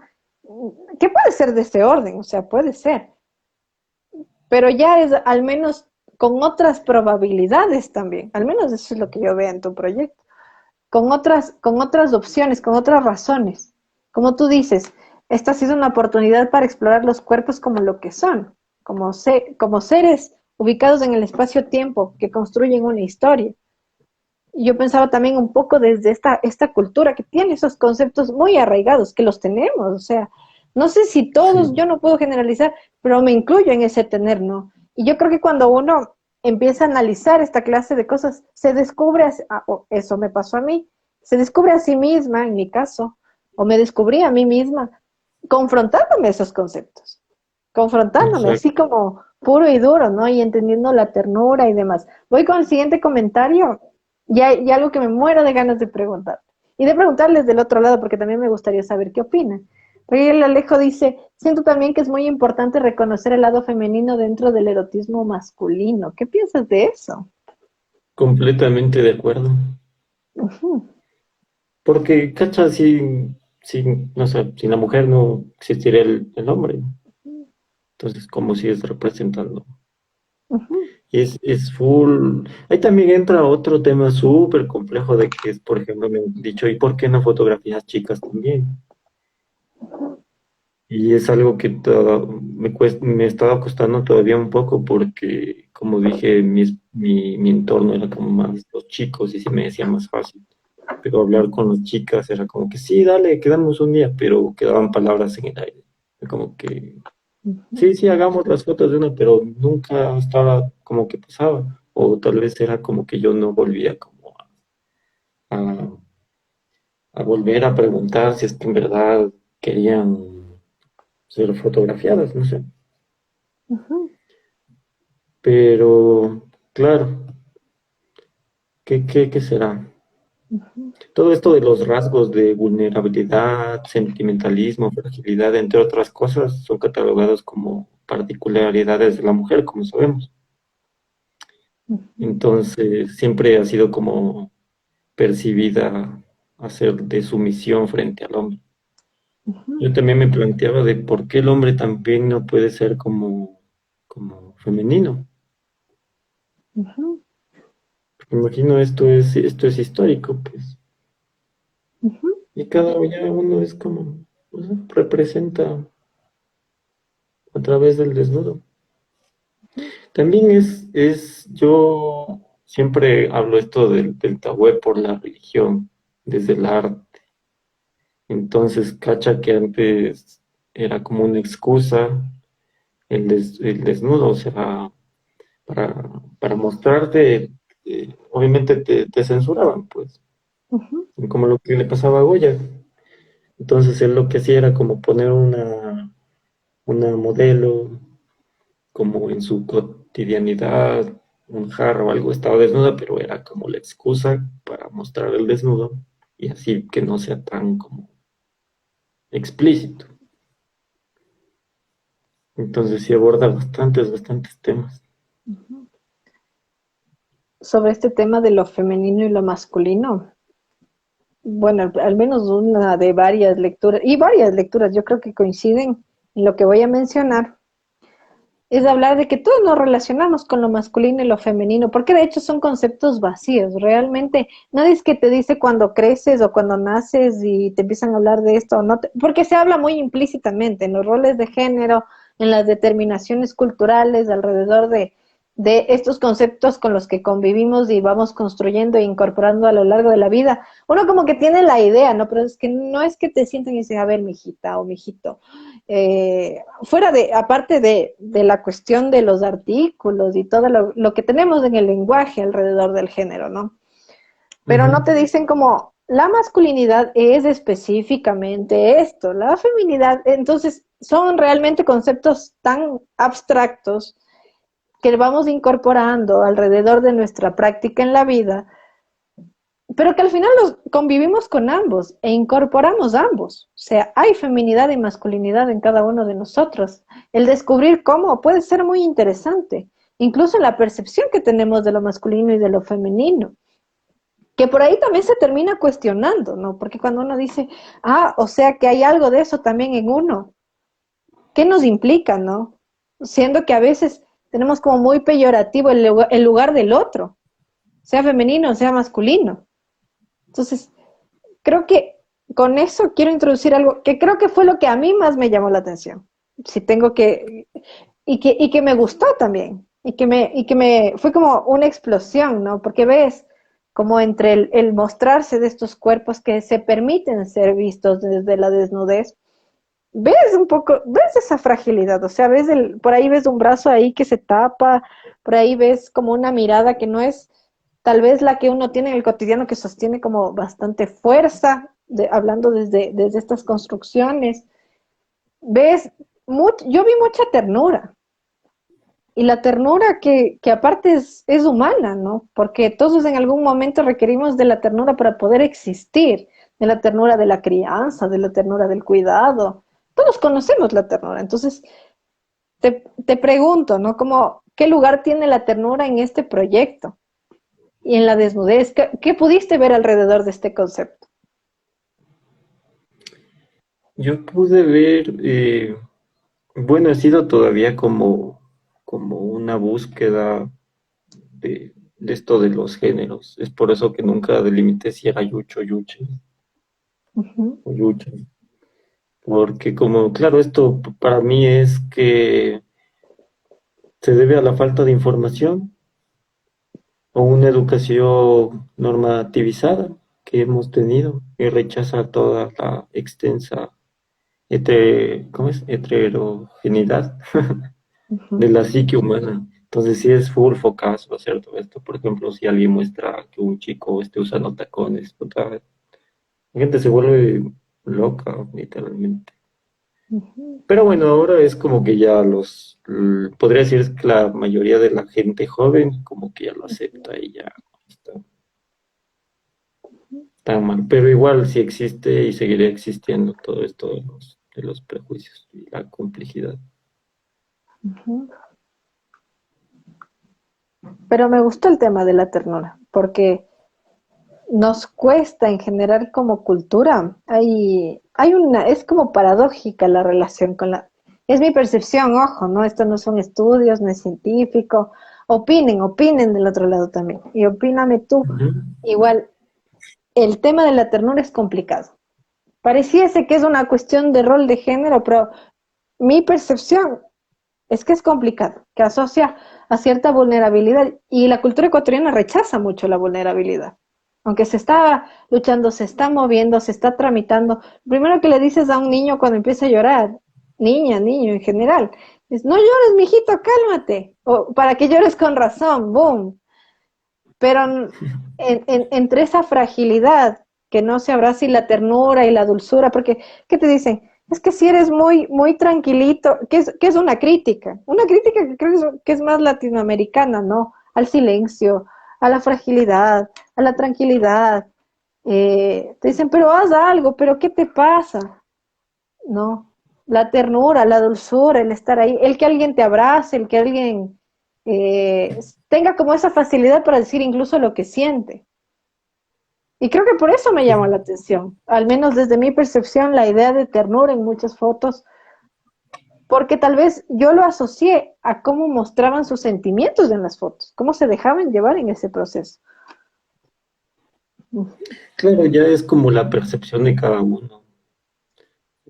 A: que puede ser de este orden, o sea, puede ser, pero ya es al menos con otras probabilidades también. Al menos eso es lo que yo veo en tu proyecto. Con otras opciones, con otras razones. Como tú dices, esta ha sido una oportunidad para explorar los cuerpos como lo que son, como seres ubicados en el espacio-tiempo que construyen una historia. Y yo pensaba también un poco desde esta cultura que tiene esos conceptos muy arraigados, que los tenemos, o sea, no sé si todos,
C: Sí,
A: yo no puedo generalizar, pero me incluyo en ese tener, ¿no? Y yo creo que cuando uno empieza a analizar esta clase de cosas, se descubre, eso me pasó a mí, se descubre a sí misma, en mi caso, o me descubrí a mí misma, confrontándome esos conceptos, confrontándome,
C: exacto.
A: así como puro y duro, ¿no? Y entendiendo la ternura y demás. Voy con el siguiente comentario y algo que me muero de ganas de preguntar. Y de preguntarles del otro lado, porque también me gustaría saber qué opinan. Porque el Alejo dice, siento también que es muy importante reconocer el lado femenino dentro del erotismo masculino. ¿Qué piensas de eso?
C: Completamente de acuerdo.
A: Ujú,
C: Porque, cacha, no sé, sin la mujer no existiría el hombre. Entonces, como si es representando.
A: ujú,
C: Y es full. Ahí también entra otro tema súper complejo de que es, por ejemplo, me han dicho, ¿y por qué no fotografías chicas también? Y es algo que me estaba costando todavía un poco porque, como dije, mi entorno era como más los chicos y se me decía más fácil. Pero hablar con las chicas era como que sí, dale, quedamos un día, pero quedaban palabras en el aire. Como que
A: ujú,
C: sí, sí, hagamos las fotos de una, pero nunca estaba como que pasaba. O tal vez era como que yo no volvía como a, a volver a preguntar si es que en verdad querían ser fotografiadas, no sé.
A: ujú,
C: Pero, claro, ¿qué será?
A: ujú,
C: Todo esto de los rasgos de vulnerabilidad, sentimentalismo, fragilidad, entre otras cosas, son catalogados como particularidades de la mujer, como sabemos.
A: ujú,
C: Entonces, siempre ha sido como percibida a ser de sumisión frente al hombre.
A: ujú,
C: Yo también me planteaba de por qué el hombre también no puede ser como femenino.
A: ujú,
C: Porque imagino esto es histórico, pues.
A: ujú,
C: Y cada ya uno es como, no sé, representa a través del desnudo. También yo siempre hablo esto del tabú por la religión, desde el arte. Entonces, cacha que antes era como una excusa el desnudo, o sea, para mostrarte, obviamente te censuraban, pues,
A: ujú,
C: como lo que le pasaba a Goya. Entonces, él lo que hacía era como poner una modelo, como en su cotidianidad, un jarro o algo, estaba desnuda, pero era como la excusa para mostrar el desnudo y así que no sea tan como explícito. Entonces sí aborda bastantes temas.
A: ujú. Sobre este tema de lo femenino y lo masculino. Bueno, al menos una de varias lecturas, y varias lecturas yo creo que coinciden en lo que voy a mencionar, es hablar de que todos nos relacionamos con lo masculino y lo femenino, porque de hecho son conceptos vacíos, realmente nadie es que te dice cuando creces o cuando naces y te empiezan a hablar de esto, no porque se habla muy implícitamente en los roles de género, en las determinaciones culturales alrededor de estos conceptos con los que convivimos y vamos construyendo e incorporando a lo largo de la vida. Uno como que tiene la idea, ¿no? Pero es que no es que te sienten y dicen, a ver, mijita o mijito, fuera de, aparte de la cuestión de los artículos y todo lo que tenemos en el lenguaje alrededor del género, ¿no? Pero
C: Ujú.
A: no te dicen como la masculinidad es específicamente esto, la feminidad, entonces son realmente conceptos tan abstractos que vamos incorporando alrededor de nuestra práctica en la vida pero que al final los convivimos con ambos e incorporamos ambos. O sea, hay feminidad y masculinidad en cada uno de nosotros. El descubrir cómo puede ser muy interesante, incluso la percepción que tenemos de lo masculino y de lo femenino, que por ahí también se termina cuestionando, ¿no? Porque cuando uno dice, ah, o sea que hay algo de eso también en uno, ¿qué nos implica, no? Siendo que a veces tenemos como muy peyorativo el lugar del otro, sea femenino, sea masculino. Entonces, creo que con eso quiero introducir algo que creo que fue lo que a mí más me llamó la atención. Si tengo que, y que me gustó también, y que me fue como una explosión, ¿no? Porque ves como entre el mostrarse de estos cuerpos que se permiten ser vistos desde la desnudez, ves un poco, ves esa fragilidad, o sea, por ahí ves un brazo ahí que se tapa, por ahí ves como una mirada que no es tal vez la que uno tiene en el cotidiano, que sostiene como bastante fuerza, hablando desde estas construcciones. Ves, yo vi mucha ternura, y la ternura que aparte es humana, ¿no? Porque todos en algún momento requerimos de la ternura para poder existir, de la ternura de la crianza, de la ternura del cuidado. Todos conocemos la ternura. Entonces, te pregunto, ¿no? Como, ¿qué lugar tiene la ternura en este proyecto? Y en la desnudez, ¿qué pudiste ver alrededor de este concepto?
C: Yo pude ver, bueno, ha sido todavía como una búsqueda de esto de los géneros. Es por eso que nunca delimité si era Yucho, Yuche
A: Ujú,
C: o Yucha. Porque como, claro, esto para mí es que se debe a la falta de información o una educación normativizada que hemos tenido y rechaza toda la extensa ¿cómo es? Heterogeneidad de
A: ujú,
C: la psique humana. Entonces sí es full focazo hacer todo esto. Por ejemplo, si alguien muestra que un chico esté usando tacones, puta, la gente se vuelve loca, literalmente.
A: ujú,
C: Pero bueno, ahora es como que ya podría decir que la mayoría de la gente joven como que ya lo acepta y ya no está tan mal. Pero igual sí existe y seguirá existiendo todo esto de los prejuicios y la complejidad.
A: ujú. Pero me gustó el tema de la ternura, porque nos cuesta en general como cultura. Es como paradójica la relación con es mi percepción, ojo, ¿no? Esto no son estudios, no es científico. Opinen del otro lado también. Y opíname tú.
C: Ujú.
A: Igual, el tema de la ternura es complicado. Pareciese que es una cuestión de rol de género, pero mi percepción es que es complicado, que asocia a cierta vulnerabilidad y la cultura ecuatoriana rechaza mucho la vulnerabilidad. Aunque se está luchando, se está moviendo, se está tramitando. Lo primero que le dices a un niño cuando empieza a llorar, niña, niño en general, es no llores, mijito, cálmate. O para que llores con razón, boom. Pero entre esa fragilidad que no se abraza y la ternura y la dulzura, porque, ¿qué te dicen? Es que si eres muy, muy tranquilito, que es una crítica que creo que es más latinoamericana, ¿no? Al silencio, a la fragilidad, a la tranquilidad. Te dicen, pero haz algo, pero ¿qué te pasa? ¿No? La ternura, la dulzura, el estar ahí, el que alguien te abrace, el que alguien eh, tenga como esa facilidad para decir incluso lo que siente. Y creo que por eso me llamó la atención, al menos desde mi percepción, la idea de ternura en muchas fotos, porque tal vez yo lo asocié a cómo mostraban sus sentimientos en las fotos, cómo se dejaban llevar en ese proceso.
C: Claro, ya es como la percepción de cada uno.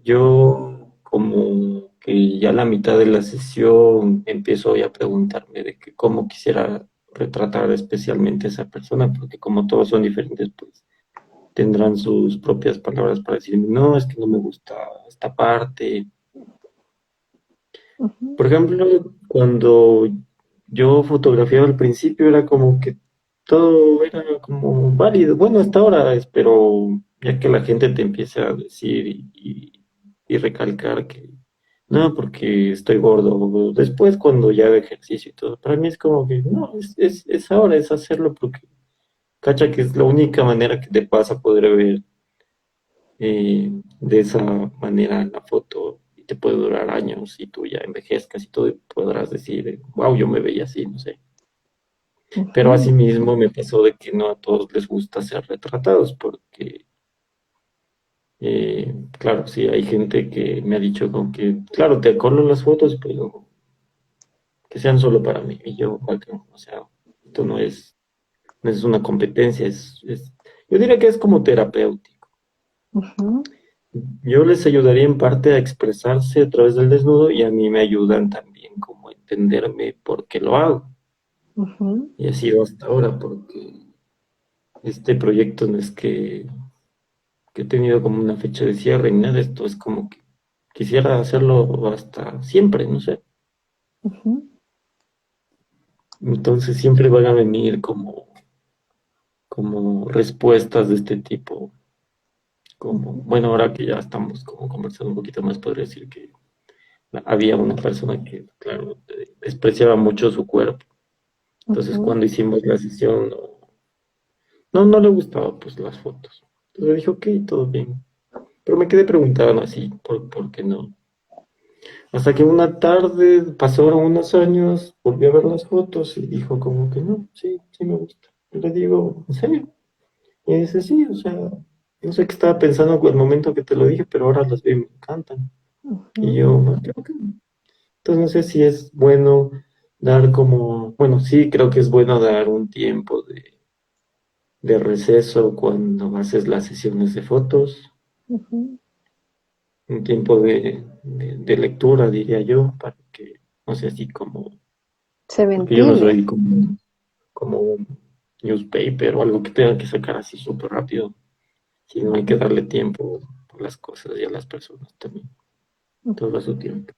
C: Yo como que ya a la mitad de la sesión empiezo ya a preguntarme de que cómo quisiera retratar especialmente a esa persona, porque como todos son diferentes, pues tendrán sus propias palabras para decirme, no, es que no me gusta esta parte.
A: Ujú,
C: Por ejemplo, cuando yo fotografiaba al principio era como que todo era como válido. Bueno, hasta ahora es, pero ya que la gente te empieza a decir y recalcar que no, porque estoy gordo. Después cuando ya hago ejercicio y todo, para mí es como que no, es ahora, es hacerlo porque Cacha que es la única manera que te vas a poder ver de esa manera la foto y te puede durar años y tú ya envejezcas y todo y podrás decir, wow, yo me veía así, no sé. Pero
A: Ujú,
C: asimismo me pasó de que no a todos les gusta ser retratados porque, claro, sí, hay gente que me ha dicho como que, claro, te colgo las fotos, pero que sean solo para mí. Y yo, "Ok, o sea, esto no es una competencia, yo diría que es como terapéutico.
A: ujú,
C: Yo les ayudaría en parte a expresarse a través del desnudo y a mí me ayudan también como a entenderme por qué lo hago.
A: ujú,
C: Y ha sido hasta ahora porque este proyecto no es que he tenido como una fecha de cierre ni nada de esto, es como que quisiera hacerlo hasta siempre, no sé.
A: ujú,
C: Entonces siempre van a venir como respuestas de este tipo, como,
A: ujú,
C: bueno, ahora que ya estamos como conversando un poquito más, podría decir que había una persona que, claro, despreciaba mucho su cuerpo. Entonces,
A: ujú,
C: cuando hicimos la sesión, no le gustaba pues las fotos. Entonces dije, ok, todo bien. Pero me quedé preguntando así, ¿por qué no? Hasta que una tarde, pasaron unos años, volví a ver las fotos y dijo como que no, sí, sí me gusta. Yo le digo, ¿en serio? Y dice, sí, o sea, no sé qué estaba pensando en el momento que te lo dije, pero ahora las veo y me encantan. Y
A: ujú,
C: yo, "Ah, creo que entonces no sé si es bueno dar como, bueno, sí, creo que es bueno dar un tiempo de receso cuando haces las sesiones de fotos,
A: ujú.
C: un tiempo de lectura, diría yo, para que, no sé, así como,
A: Se
C: porque yo no
A: ventile.
C: soy como un newspaper o algo que tenga que sacar así súper rápido, sino hay que
A: Ujú,
C: darle tiempo a las cosas y a las personas también, todo a
A: ujú.
C: su tiempo.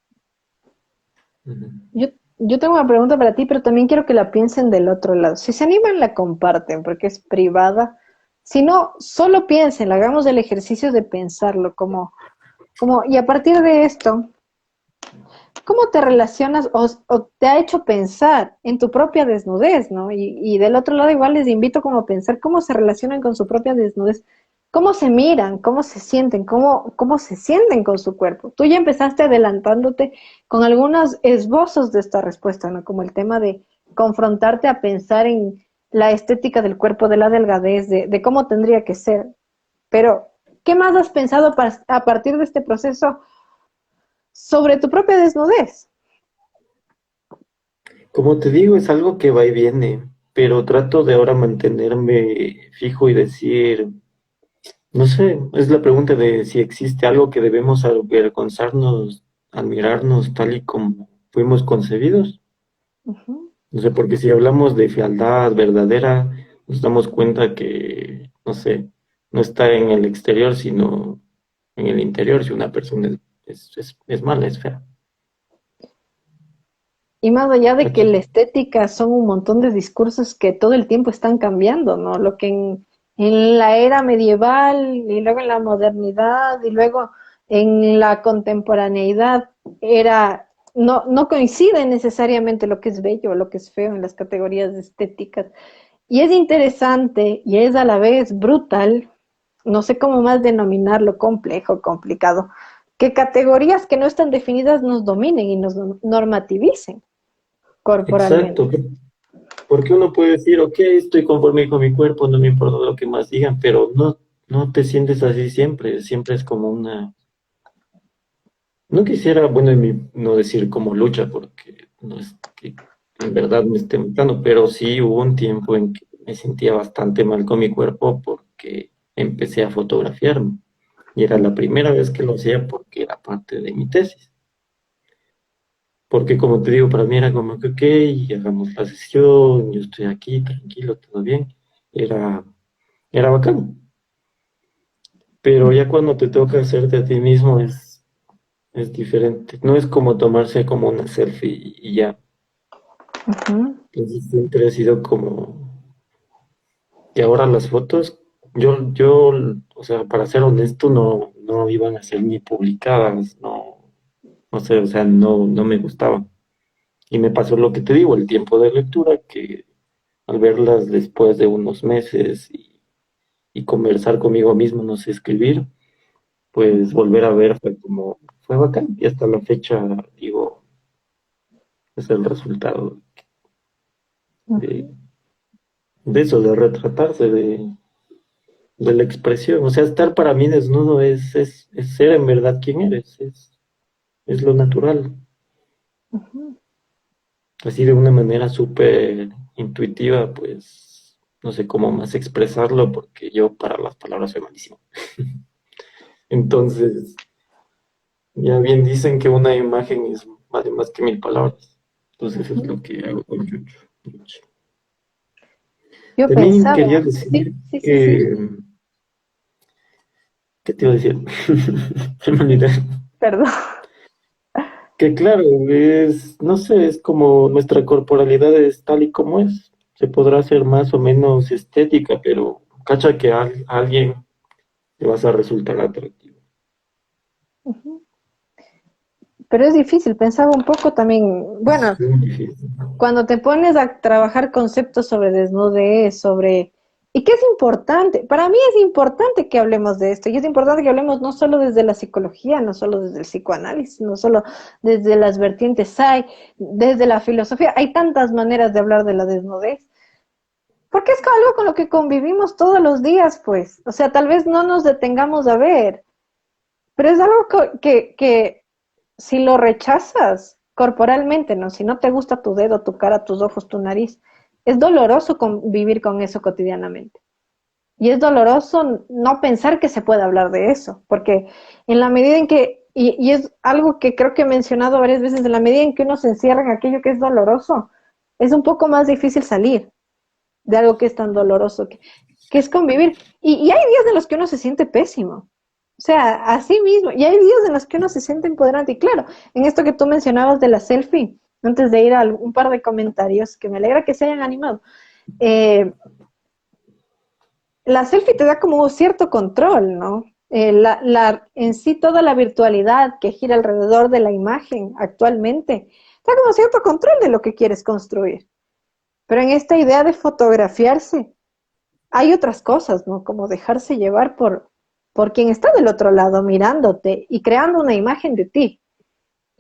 C: Ujú.
A: Yo, yo tengo una pregunta para ti, pero también quiero que la piensen del otro lado. Si se animan, la comparten porque es privada. Si no, solo piensen, hagamos el ejercicio de pensarlo y a partir de esto, ¿cómo te relacionas o te ha hecho pensar en tu propia desnudez, ¿no? Y del otro lado igual les invito como a pensar cómo se relacionan con su propia desnudez, cómo se miran, cómo se sienten, cómo se sienten con su cuerpo. Tú ya empezaste adelantándote con algunos esbozos de esta respuesta, ¿no? Como el tema de confrontarte a pensar en la estética del cuerpo, de la delgadez, de cómo tendría que ser. Pero, ¿qué más has pensado a partir de este proceso sobre tu propia desnudez?
C: Como te digo, es algo que va y viene, pero trato de ahora mantenerme fijo y decir, no sé, es la pregunta de si existe algo que debemos avergonzarnos, admirarnos tal y como fuimos concebidos.
A: Ujú.
C: No sé, porque si hablamos de fealdad verdadera, nos damos cuenta que, no sé, no está en el exterior, sino en el interior, si una persona es mala, es fea.
A: Y más allá de que
C: ¿Cachai?
A: la estética son un montón de discursos que todo el tiempo están cambiando, ¿no? Lo que en la era medieval y luego en la modernidad y luego en la contemporaneidad era, no coincide necesariamente lo que es bello o lo que es feo en las categorías estéticas. Y es interesante y es a la vez brutal, no sé cómo más denominarlo, complejo, complicado, que categorías que no están definidas nos dominen y nos normativicen
C: Exacto.
A: corporalmente.
C: Porque uno puede decir, ok, estoy conforme con mi cuerpo, no me importa lo que más digan, pero no te sientes así siempre. Siempre es como una. No quisiera, bueno, no decir como lucha, porque no es que en verdad me esté matando, pero sí hubo un tiempo en que me sentía bastante mal con mi cuerpo porque empecé a fotografiarme. Y era la primera vez que lo hacía porque era parte de mi tesis. Porque como te digo, para mí era como que, ok, hagamos la sesión, yo estoy aquí, tranquilo, todo bien. Era, era bacán. Pero ya cuando te toca hacerte a ti mismo es diferente. No es como tomarse como una selfie y ya.
A: Ujú,
C: Entonces siempre ha sido como que ahora las fotos, yo, o sea, para ser honesto, no iban a ser ni publicadas, no sé, o sea, no me gustaban. Y me pasó lo que te digo, el tiempo de lectura, que al verlas después de unos meses y conversar conmigo mismo, no sé, escribir, pues volver a ver fue como, fue bacán. Y hasta la fecha, digo, es el resultado de, de eso, de retratarse, de la expresión. O sea, estar para mí desnudo es ser en verdad quien eres, es lo natural.
A: Ujú.
C: Así de una manera súper intuitiva, pues no sé cómo más expresarlo porque yo para las palabras soy malísimo. Entonces, ya bien dicen que una imagen vale más que 1000 palabras. Entonces es
A: Ujú.
C: lo que hago con Chucho.
A: Yo
C: También
A: pensaba,
C: quería
A: sí,
C: decir
A: sí, sí, sí,
C: que, ¿qué te iba a decir? Se me olvidó.
A: perdón.
C: Que claro, no sé, es como nuestra corporalidad es tal y como es. Se podrá hacer más o menos estética, pero cacha que a alguien le vas a resultar atractivo.
A: Ujú. Pero es difícil, pensaba un poco también,
C: Es
A: bueno,
C: muy difícil.
A: cuando te pones a trabajar conceptos sobre desnudez, sobre... Y que es importante, para mí es importante que hablemos de esto, y es importante que hablemos no solo desde la psicología, no solo desde el psicoanálisis, no solo desde las vertientes hay, desde la filosofía, hay tantas maneras de hablar de la desnudez, porque es algo con lo que convivimos todos los días, pues, o sea, tal vez no nos detengamos a ver, pero es algo que si lo rechazas corporalmente, ¿no? Si no te gusta tu dedo, tu cara, tus ojos, tu nariz, es doloroso vivir con eso cotidianamente. Y es doloroso no pensar que se puede hablar de eso, porque en la medida en que, y es algo que creo que he mencionado varias veces, en la medida en que uno se encierra en aquello que es doloroso, es un poco más difícil salir de algo que es tan doloroso, que es convivir. Y hay días en los que uno se siente pésimo. O sea, así mismo. Y hay días en los que uno se siente empoderante. Y claro, en esto que tú mencionabas de la selfie, antes de ir a un par de comentarios, que me alegra que se hayan animado, eh, la selfie te da como cierto control, ¿no? En sí toda la virtualidad que gira alrededor de la imagen actualmente, te da como cierto control de lo que quieres construir. Pero en esta idea de fotografiarse, hay otras cosas, ¿no? Como dejarse llevar por quien está del otro lado mirándote y creando una imagen de ti,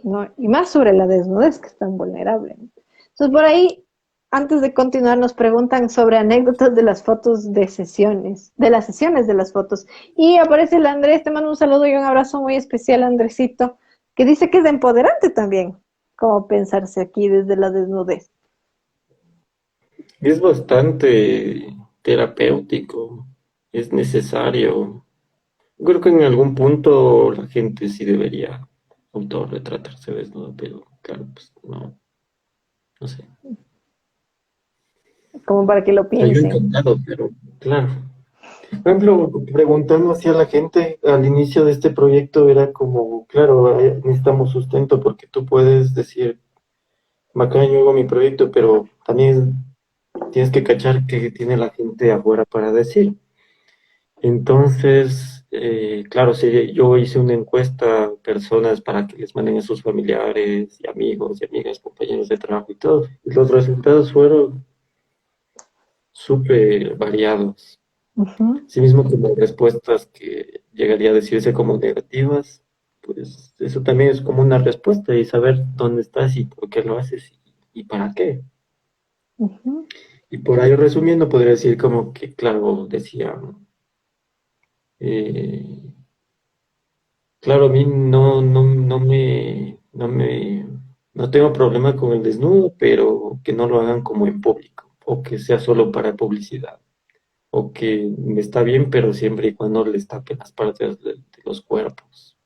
A: ¿no? Y más sobre la desnudez que es tan vulnerable, ¿no? Entonces, por ahí, antes de continuar, nos preguntan sobre anécdotas de las fotos de sesiones, de las sesiones de las fotos. Y aparece el Andrés, te mando un saludo y un abrazo muy especial, Andresito, que dice que es empoderante también, como pensarse aquí desde la desnudez.
C: Es bastante terapéutico, es necesario. Creo que en algún punto la gente sí debería autorretratarse desnudo, pero claro, pues no, no sé.
A: Como para que lo
C: O sea, yo
A: piensen.
C: encantado, pero claro. Por ejemplo, preguntando hacia la gente al inicio de este proyecto era como, claro, necesitamos sustento porque tú puedes decir, bacán, yo hago mi proyecto, pero también tienes que cachar que tiene la gente afuera para decir. Entonces, claro, sí, yo hice una encuesta a personas para que les manden a sus familiares y amigos y amigas, compañeros de trabajo y todo. Y los resultados fueron súper variados.
A: Ujú,
C: Asimismo, como respuestas que llegaría a decirse como negativas, pues eso también es como una respuesta y saber dónde estás y por qué lo haces y para qué.
A: ujú,
C: Y por ahí resumiendo, podría decir como que, claro, decía, eh, claro, a mí no tengo problema con el desnudo, pero que no lo hagan como en público, o que sea solo para publicidad, o que está bien, pero siempre y cuando les tapen las partes de los cuerpos.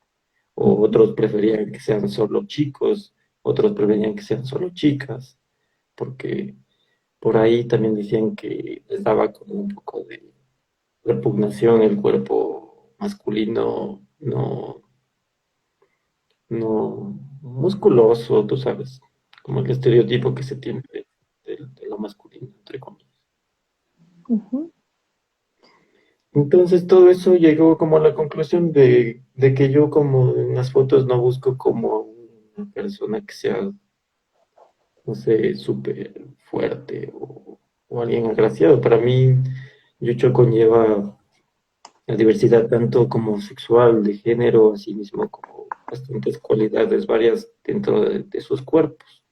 C: O
A: ujú,
C: otros preferían que sean solo chicos, otros preferían que sean solo chicas, porque por ahí también decían que les daba como un poco de repugnación el cuerpo masculino, no musculoso, tú sabes, como el estereotipo que se tiene de lo masculino, entre comillas.
A: ujú.
C: Entonces todo eso llegó como a la conclusión de que yo como en las fotos no busco como una persona que sea, no sé, súper fuerte o alguien agraciado. Para mí, Yucho conlleva la diversidad tanto como sexual, de género, así mismo como bastantes cualidades varias dentro de sus cuerpos.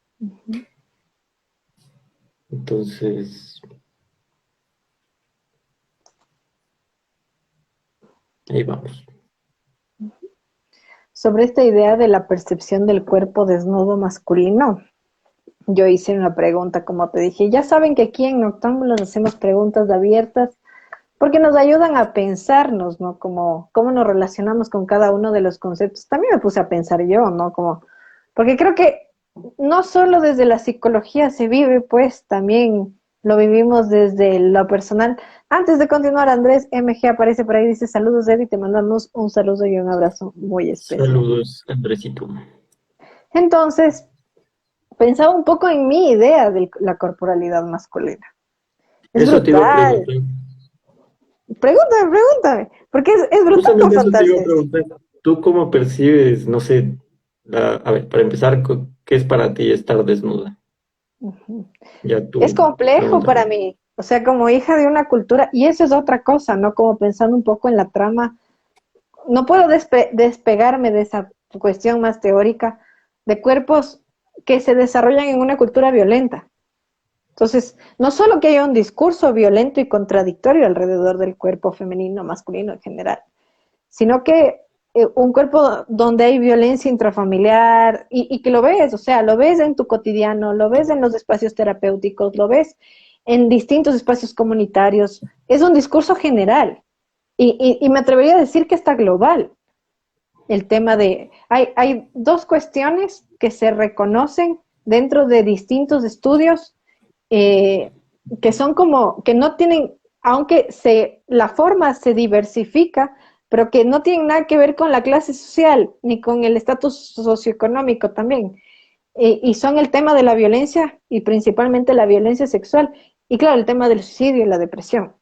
C: Entonces, ahí vamos.
A: Sobre esta idea de la percepción del cuerpo desnudo masculino, yo hice una pregunta, como te dije. Ya saben que aquí en Noctámbulos hacemos preguntas abiertas porque nos ayudan a pensarnos, ¿no? Como cómo nos relacionamos con cada uno de los conceptos. También me puse a pensar yo, ¿no? Como, porque creo que no solo desde la psicología se vive, pues también lo vivimos desde lo personal. Antes de continuar, Andrés MG aparece por ahí, dice saludos, Eddie, te mandamos un saludo y un abrazo muy especial.
C: Saludos, Andresito.
A: Entonces, pensaba un poco en mi idea de la corporalidad masculina. Es
C: Eso te iba a
A: brutal.
C: preguntar.
A: Pregúntame, porque es brutal
C: Justamente eso te iba
A: confrontarse
C: a
A: eso.
C: preguntar. ¿Tú cómo percibes, no sé, a ver, para empezar, qué es para ti estar desnuda?
A: Ujú.
C: Ya
A: Es
C: tú,
A: complejo para
C: pregúntame.
A: mí, o sea, como hija de una cultura, y eso es otra cosa, ¿no? Como pensando un poco en la trama, no puedo despegarme de esa cuestión más teórica de cuerpos que se desarrollan en una cultura violenta. Entonces, no solo que haya un discurso violento y contradictorio alrededor del cuerpo femenino, masculino en general, sino que un cuerpo donde hay violencia intrafamiliar y que lo ves, o sea, lo ves en tu cotidiano, lo ves en los espacios terapéuticos, lo ves en distintos espacios comunitarios, es un discurso general y me atrevería a decir que está global. El tema de, hay dos cuestiones que se reconocen dentro de distintos estudios eh, que son como, que no tienen, aunque la forma se diversifica, pero que no tienen nada que ver con la clase social ni con el estatus socioeconómico también. Y son el tema de la violencia y principalmente la violencia sexual. Y claro, el tema del suicidio y la depresión.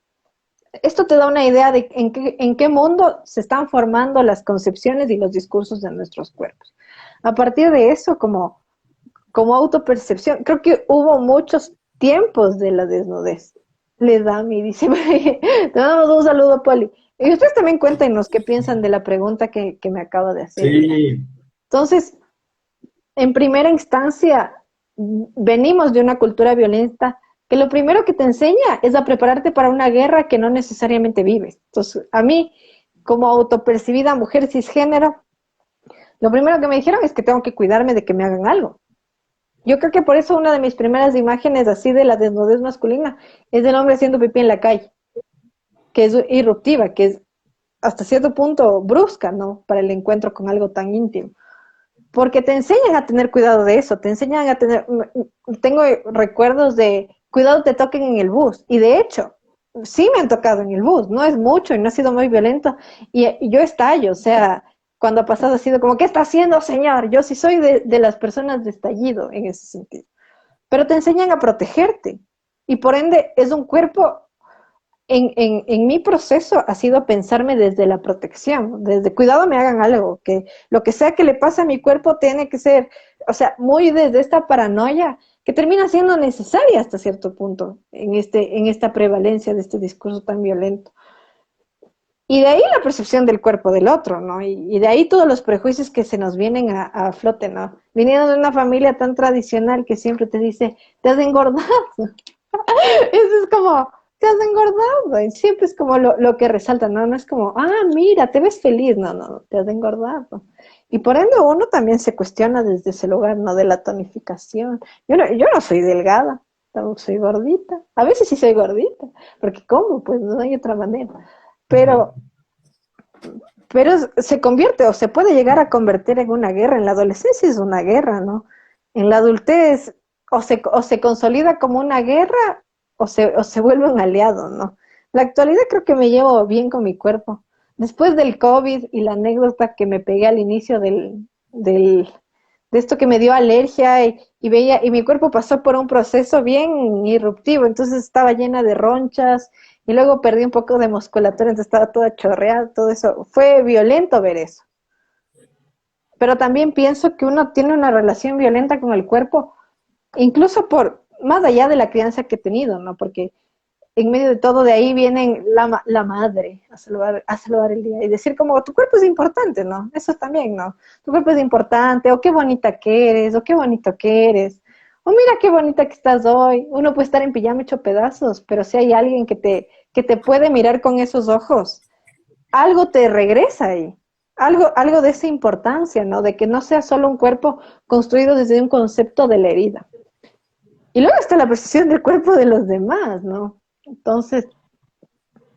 A: Esto te da una idea de en qué mundo se están formando las concepciones y los discursos de nuestros cuerpos. A partir de eso, como autopercepción. Creo que hubo muchos tiempos de la desnudez. Le da mi, dice, te damos un saludo, Poli. Y ustedes también cuéntenos qué piensan de la pregunta que me acaba de hacer ella.
C: Sí,
A: Entonces, en primera instancia, venimos de una cultura violenta que lo primero que te enseña es a prepararte para una guerra que no necesariamente vives. Entonces, a mí, como autopercibida mujer cisgénero, lo primero que me dijeron es que tengo que cuidarme de que me hagan algo. Yo creo que por eso una de mis primeras imágenes así de la desnudez masculina es del hombre haciendo pipí en la calle, que es irruptiva, que es hasta cierto punto brusca, ¿no? Para el encuentro con algo tan íntimo. Porque te enseñan a tener cuidado de eso, te enseñan a tener, tengo recuerdos de cuidado te toquen en el bus, y de hecho, sí me han tocado en el bus, no es mucho y no ha sido muy violento, y yo estallo, o sea, cuando ha pasado ha sido como, ¿qué está haciendo, señor? Yo sí soy de las personas de estallido en ese sentido. Pero te enseñan a protegerte, y por ende es un cuerpo en mi proceso ha sido pensarme desde la protección, desde cuidado me hagan algo, que lo que sea que le pase a mi cuerpo tiene que ser, o sea, muy desde esta paranoia que termina siendo necesaria hasta cierto punto en esta prevalencia de este discurso tan violento. Y de ahí la percepción del cuerpo del otro, ¿no? Y de ahí todos los prejuicios que se nos vienen a flote, ¿no? Viniendo de una familia tan tradicional que siempre te dice, te has engordado. Eso es como, te has engordado. Y siempre es como lo que resalta, ¿no? No es como, mira, te ves feliz. No, no, no, te has engordado. Y por ende uno también se cuestiona desde ese lugar, ¿no? De la tonificación. Yo no soy delgada, tampoco soy gordita. A veces sí soy gordita, porque ¿cómo? Pues no hay otra manera. Pero, pero se convierte o se puede llegar a convertir en una guerra. En la adolescencia es una guerra, ¿no? En la adultez o se consolida como una guerra o se vuelve un aliado, ¿no? La actualidad creo que me llevo bien con mi cuerpo. Después del COVID y la anécdota que me pegué al inicio de esto que me dio alergia y veía, y mi cuerpo pasó por un proceso bien irruptivo, entonces estaba llena de ronchas y luego perdí un poco de musculatura, entonces estaba toda chorreada, todo eso. Fue violento ver eso. Pero también pienso que uno tiene una relación violenta con el cuerpo incluso más allá de la crianza que he tenido, ¿no? Porque en medio de todo de ahí viene la madre a saludar el día y decir como tu cuerpo es importante, ¿no? Eso también, ¿no? Tu cuerpo es importante, o qué bonita que eres, o qué bonito que eres, o mira qué bonita que estás hoy. Uno puede estar en pijama hecho pedazos, pero si hay alguien que te puede mirar con esos ojos, algo te regresa ahí. Algo de esa importancia, ¿no? De que no sea solo un cuerpo construido desde un concepto de la herida. Y luego está la percepción del cuerpo de los demás, ¿no? Entonces,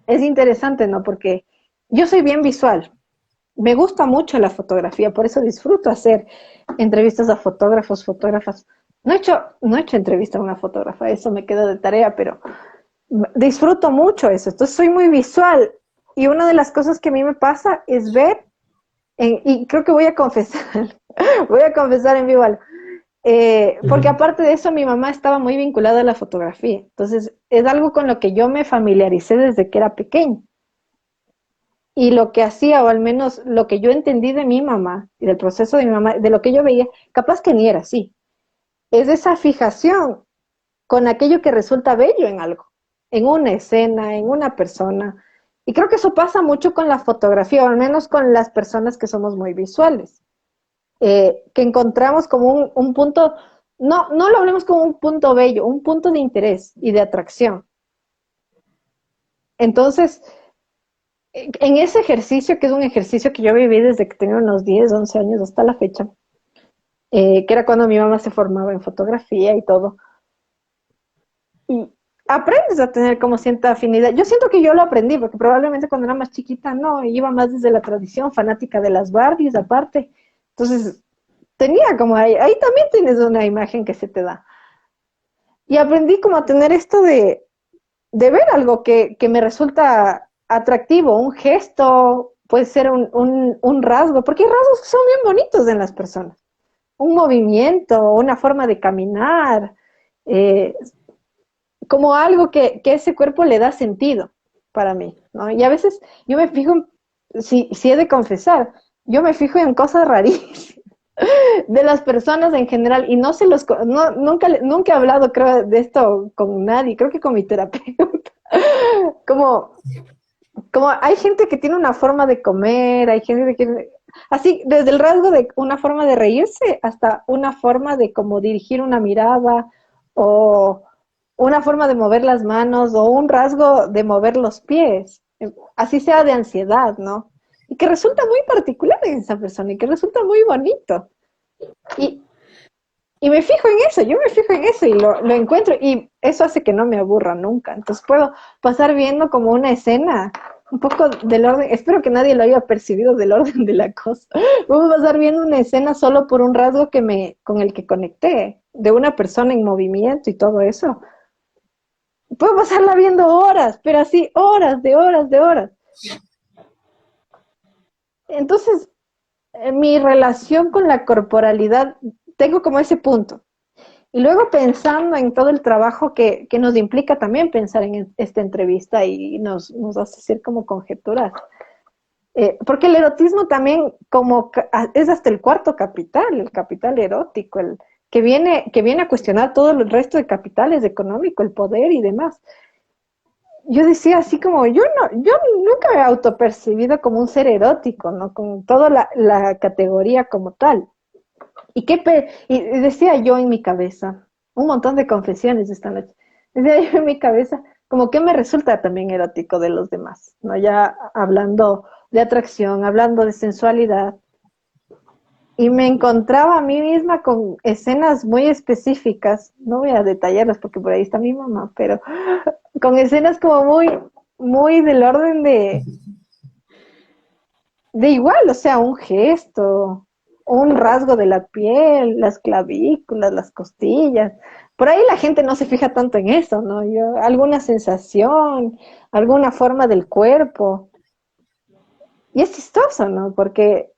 A: es interesante, ¿no? Porque yo soy bien visual. Me gusta mucho la fotografía, por eso disfruto hacer entrevistas a fotógrafos, fotógrafas. No he hecho entrevista a una fotógrafa, eso me queda de tarea, pero disfruto mucho eso. Entonces, soy muy visual. Y una de las cosas que a mí me pasa es ver, y creo que voy a confesar, voy a confesar en vivo algo. Porque aparte de eso, mi mamá estaba muy vinculada a la fotografía. Entonces, es algo con lo que yo me familiaricé desde que era pequeña. Y lo que hacía, o al menos lo que yo entendí de mi mamá, y del proceso de mi mamá, de lo que yo veía, capaz que ni era así. Es esa fijación con aquello que resulta bello en algo, en una escena, en una persona. Y creo que eso pasa mucho con la fotografía, o al menos con las personas que somos muy visuales. Que encontramos como un punto, no lo hablemos como un punto bello, un punto de interés y de atracción. Entonces, en ese ejercicio, que es un ejercicio que yo viví desde que tenía unos 10, 11 años hasta la fecha, que era cuando mi mamá se formaba en fotografía y todo, y aprendes a tener como cierta afinidad. Yo siento que yo lo aprendí, porque probablemente cuando era más chiquita no, iba más desde la tradición, fanática de las Barbies aparte. Entonces, tenía como ahí también tienes una imagen que se te da. Y aprendí como a tener esto de ver algo que me resulta atractivo, un gesto, puede ser un rasgo, porque hay rasgos que son bien bonitos en las personas. Un movimiento, una forma de caminar, eh, como algo que ese cuerpo le da sentido para mí, ¿no? Y a veces yo me fijo, si he de confesar, yo me fijo en cosas rarísimas de las personas en general y nunca he hablado, creo, de esto con nadie, creo que con mi terapeuta. Como, como hay gente que tiene una forma de comer, hay gente que así, desde el rasgo de una forma de reírse hasta una forma de como dirigir una mirada o una forma de mover las manos o un rasgo de mover los pies, así sea de ansiedad, ¿no? Y que resulta muy particular en esa persona y que resulta muy bonito. Y, y me fijo en eso, yo me fijo en eso y lo encuentro y eso hace que no me aburra nunca. Entonces puedo pasar viendo como una escena, un poco del orden, espero que nadie lo haya percibido del orden de la cosa. Puedo pasar viendo una escena solo por un rasgo con el que conecté, de una persona en movimiento y todo eso. Puedo pasarla viendo horas, pero así horas, de horas, de horas. Entonces, mi relación con la corporalidad, tengo como ese punto. Y luego pensando en todo el trabajo que nos implica también pensar en esta entrevista y nos hace hacer como conjeturas. Porque el erotismo también es hasta el cuarto capital, el capital erótico, el que viene a cuestionar todo el resto de capitales económico, el poder y demás. Yo decía así como, yo nunca me he autopercibido como un ser erótico, ¿no? Con toda la categoría como tal. Y decía yo en mi cabeza, un montón de confesiones esta noche, decía yo en mi cabeza, como que me resulta también erótico de los demás, ¿no? Ya hablando de atracción, hablando de sensualidad, y me encontraba a mí misma con escenas muy específicas, no voy a detallarlas porque por ahí está mi mamá, pero con escenas como muy del orden de igual, o sea, un gesto, un rasgo de la piel, las clavículas, las costillas. Por ahí la gente no se fija tanto en eso, ¿no? Alguna sensación, alguna forma del cuerpo. Y es chistoso, ¿no? Porque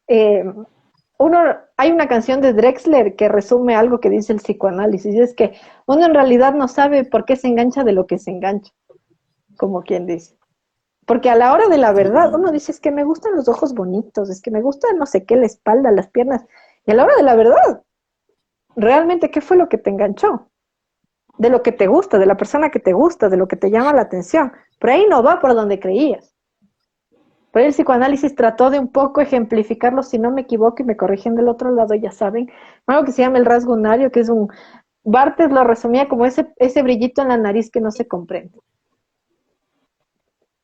A: eh, hay una canción de Drexler que resume algo que dice el psicoanálisis, y es que uno en realidad no sabe por qué se engancha de lo que se engancha, como quien dice. Porque a la hora de la verdad, uno dice, es que me gustan los ojos bonitos, es que me gusta no sé qué, la espalda, las piernas. Y a la hora de la verdad, realmente, ¿qué fue lo que te enganchó? de lo que te gusta, de la persona que te gusta, de lo que te llama la atención. Pero ahí no va por donde creías. Por ahí el psicoanálisis trató de un poco ejemplificarlo, si no me equivoco, y me corrigen del otro lado, ya saben, algo que se llama el rasgo unario, que es un... Barthes lo resumía como ese brillito en la nariz que no se comprende.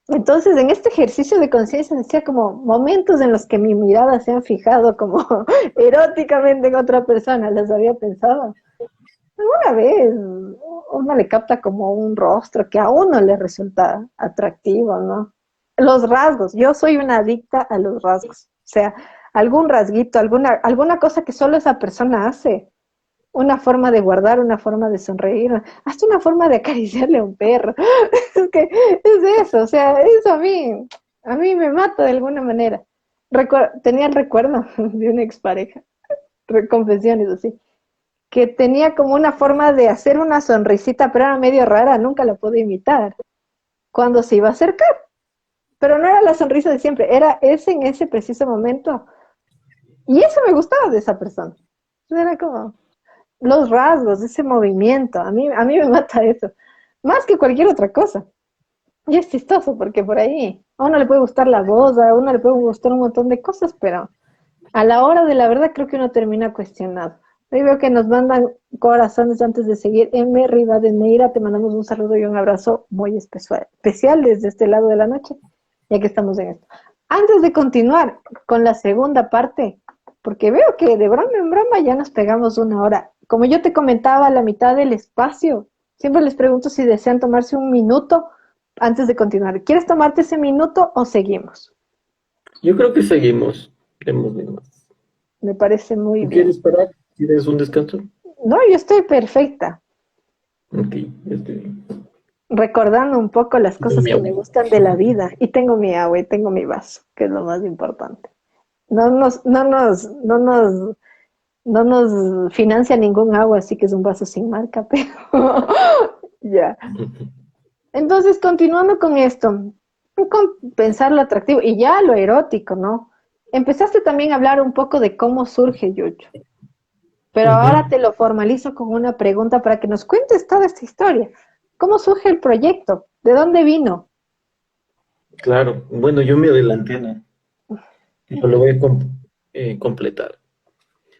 A: Entonces, en este ejercicio de conciencia decía como momentos en los que mi mirada se han fijado como eróticamente en otra persona, las había pensado. Alguna vez uno le capta como un rostro que a uno le resulta atractivo, ¿no? Los rasgos, yo soy una adicta a los rasgos, o sea, algún rasguito, alguna cosa que solo esa persona hace, una forma de guardar, una forma de sonreír, hasta una forma de acariciarle a un perro. Es que es eso, o sea, eso a mí me mata de alguna manera. Tenía el recuerdo de una expareja, confesiones así, que tenía como una forma de hacer una sonrisita, pero era medio rara, nunca la pude imitar, cuando se iba a acercar. Pero no era la sonrisa de siempre, era ese en ese preciso momento. Y eso me gustaba de esa persona. Era como los rasgos, ese movimiento, a mí me mata eso, más que cualquier otra cosa. Y es chistoso porque por ahí a uno le puede gustar la voz, a uno le puede gustar un montón de cosas, pero a la hora de la verdad creo que uno termina cuestionado. Ahí veo que nos mandan corazones antes de seguir. M. Rivadeneira, te mandamos un saludo y un abrazo muy especial desde este lado de la noche, ya que estamos en esto. Antes de continuar con la segunda parte, porque veo que de broma en broma ya nos pegamos una hora. Como yo te comentaba, a la mitad del espacio, siempre les pregunto si desean tomarse un minuto antes de continuar. ¿Quieres tomarte ese minuto o seguimos?
C: Yo creo que seguimos. Démosle más.
A: Me parece muy
C: ¿Tú
A: bien.
C: quieres parar? ¿Quieres un descanso?
A: No, yo estoy perfecta,
C: Ok, ya estoy bien.
A: recordando un poco las
C: Tengo
A: cosas
C: mi
A: que me
C: agua.
A: gustan de la vida. Y tengo mi agua y tengo mi vaso, que es lo más importante. No nos financia ningún agua, así que es un vaso sin marca, pero ya. Entonces, continuando con esto, con pensar lo atractivo y ya lo erótico, ¿no? Empezaste también a hablar un poco de cómo surge Yuyo, pero ahora
C: Ujú.
A: te lo formalizo con una pregunta para que nos cuentes toda esta historia. ¿Cómo surge el proyecto? ¿De dónde vino?
C: Claro, bueno, yo me adelanté, ¿no? Pero lo voy a completar.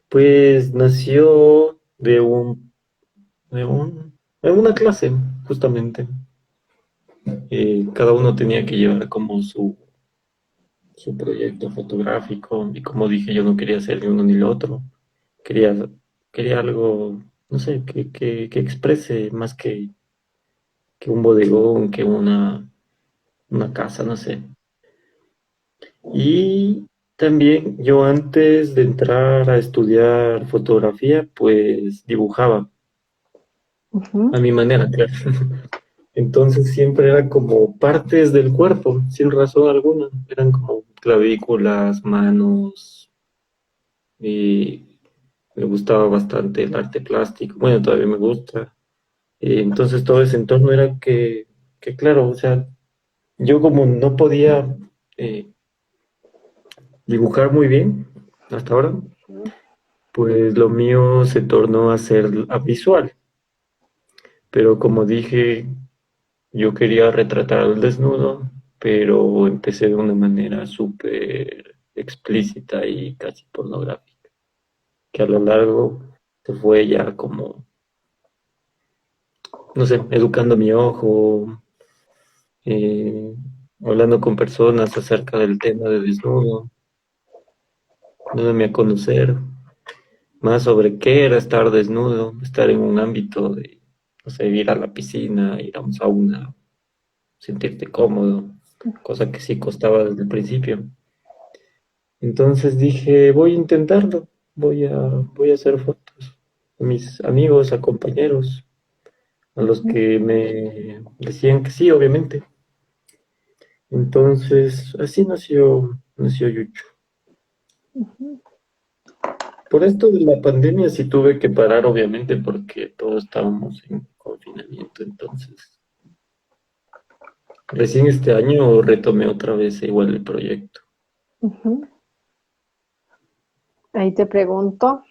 C: Pues nació de una clase, justamente. Cada uno tenía que llevar como su proyecto fotográfico y como dije, yo no quería hacer ni uno ni lo otro. Quería, quería algo, no sé, que exprese más que un bodegón, que una casa, no sé. Y también yo antes de entrar a estudiar fotografía, pues dibujaba
A: Ujú.
C: a mi manera, claro. Entonces siempre era como partes del cuerpo, sin razón alguna. Eran como clavículas, manos, y me gustaba bastante el arte plástico. Bueno, todavía me gusta. Entonces todo ese entorno era que claro, o sea, yo como no podía dibujar muy bien hasta ahora, pues lo mío se tornó a ser visual. Pero como dije, yo quería retratar al desnudo, pero empecé de una manera súper explícita y casi pornográfica, que a lo largo se fue ya como, no sé, educando mi ojo, eh, hablando con personas acerca del tema de desnudo, dándome a conocer más sobre qué era estar desnudo, estar en un ámbito de, no sé, ir a la piscina, ir a un sauna, sentirte cómodo, cosa que sí costaba desde el principio. Entonces dije, voy a intentarlo, voy a hacer fotos a mis amigos, a compañeros, a los
A: Ujú.
C: que me decían que sí, obviamente. Entonces, así nació Yucho.
A: Ujú.
C: Por esto de la pandemia sí tuve que parar, obviamente, porque todos estábamos en confinamiento. Entonces, recién este año retomé otra vez igual el proyecto.
A: Ujú. Ahí te pregunto,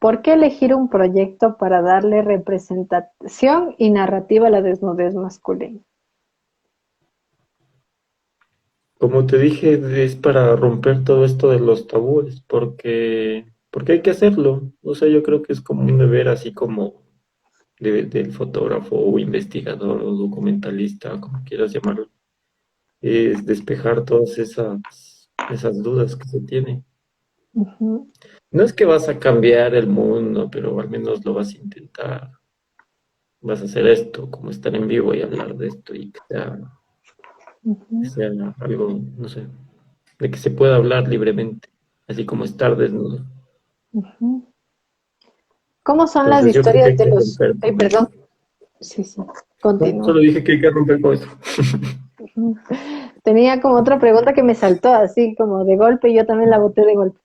A: ¿por qué elegir un proyecto para darle representación y narrativa a la desnudez masculina?
C: Como te dije, es para romper todo esto de los tabúes, porque hay que hacerlo. O sea, yo creo que es como un deber así como del fotógrafo o investigador o documentalista, como quieras llamarlo, es despejar todas esas dudas que se tienen.
A: Ujú,
C: No es que vas a cambiar el mundo, pero al menos lo vas a intentar. Vas a hacer esto, como estar en vivo y hablar de esto y que
A: ujú,
C: sea algo, no sé, de que se pueda hablar libremente, así como estar desnudo.
A: ujú. ¿Cómo son las
C: Entonces yo creo que
A: historias
C: hay
A: de
C: que
A: los...
C: romper
A: Ay,
C: con eso.
A: perdón. Sí, sí,
C: No,
A: continúa.
C: solo dije que hay que romper con eso.
A: Ujú. Tenía como otra pregunta que me saltó así como de golpe y yo también la boté de golpe.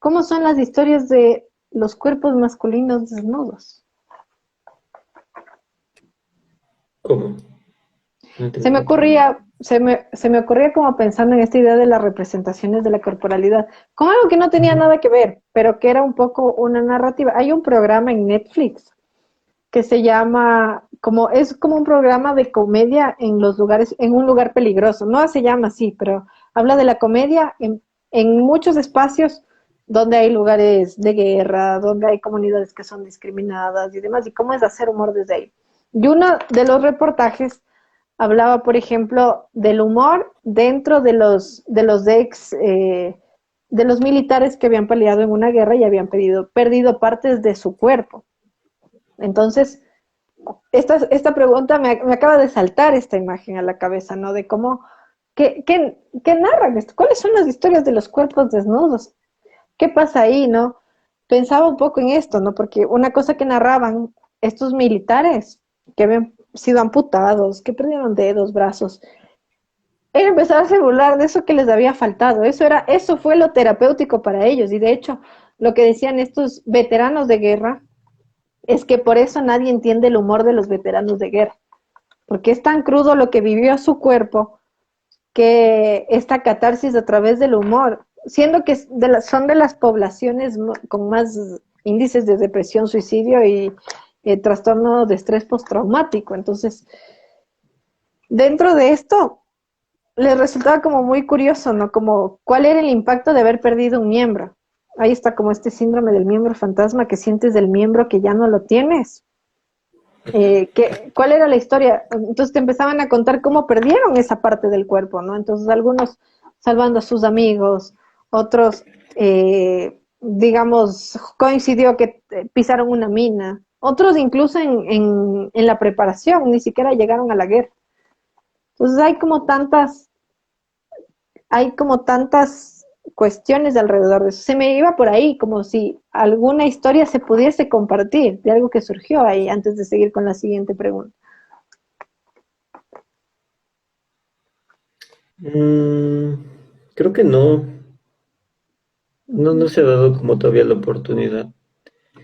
A: ¿Cómo son las historias de los cuerpos masculinos desnudos?
C: ¿Cómo? No
A: Se me
C: entendí.
A: ocurría, se me ocurría como pensando en esta idea de las representaciones de la corporalidad, como algo que no tenía
C: Ujú.
A: nada que ver, pero que era un poco una narrativa. Hay un programa en Netflix que se llama, es como un programa de comedia en los lugares, en un lugar peligroso. No se llama así, pero habla de la comedia en muchos espacios donde hay lugares de guerra, donde hay comunidades que son discriminadas y demás, y cómo es hacer humor desde ahí. Y uno de los reportajes hablaba, por ejemplo, del humor dentro de los de los militares que habían peleado en una guerra y habían perdido partes de su cuerpo. Entonces, esta pregunta me acaba de saltar esta imagen a la cabeza, ¿no? De cómo, ¿qué narran esto? ¿Cuáles son las historias de los cuerpos desnudos? ¿Qué pasa ahí, no? Pensaba un poco en esto, ¿no? Porque una cosa que narraban estos militares que habían sido amputados, que perdieron dedos, brazos, era empezar a burlar de eso que les había faltado. Eso fue lo terapéutico para ellos. Y de hecho, lo que decían estos veteranos de guerra es que por eso nadie entiende el humor de los veteranos de guerra, porque es tan crudo lo que vivió su cuerpo que esta catarsis a través del humor, siendo que son de las poblaciones con más índices de depresión, suicidio y trastorno de estrés postraumático. Entonces, dentro de esto, les resultaba como muy curioso, ¿no? Como cuál era el impacto de haber perdido un miembro. Ahí está como este síndrome del miembro fantasma que sientes del miembro que ya no lo tienes. ¿Cuál era la historia? Entonces te empezaban a contar cómo perdieron esa parte del cuerpo, ¿no? Entonces algunos salvando a sus amigos, otros, digamos, coincidió que pisaron una mina, otros incluso en la preparación, ni siquiera llegaron a la guerra. Entonces hay como tantas cuestiones de alrededor de eso. Se me iba por ahí como si alguna historia se pudiese compartir de algo que surgió ahí antes de seguir con la siguiente pregunta.
C: Mm, creo que no. No
A: Ujú,
C: se ha dado como todavía la oportunidad.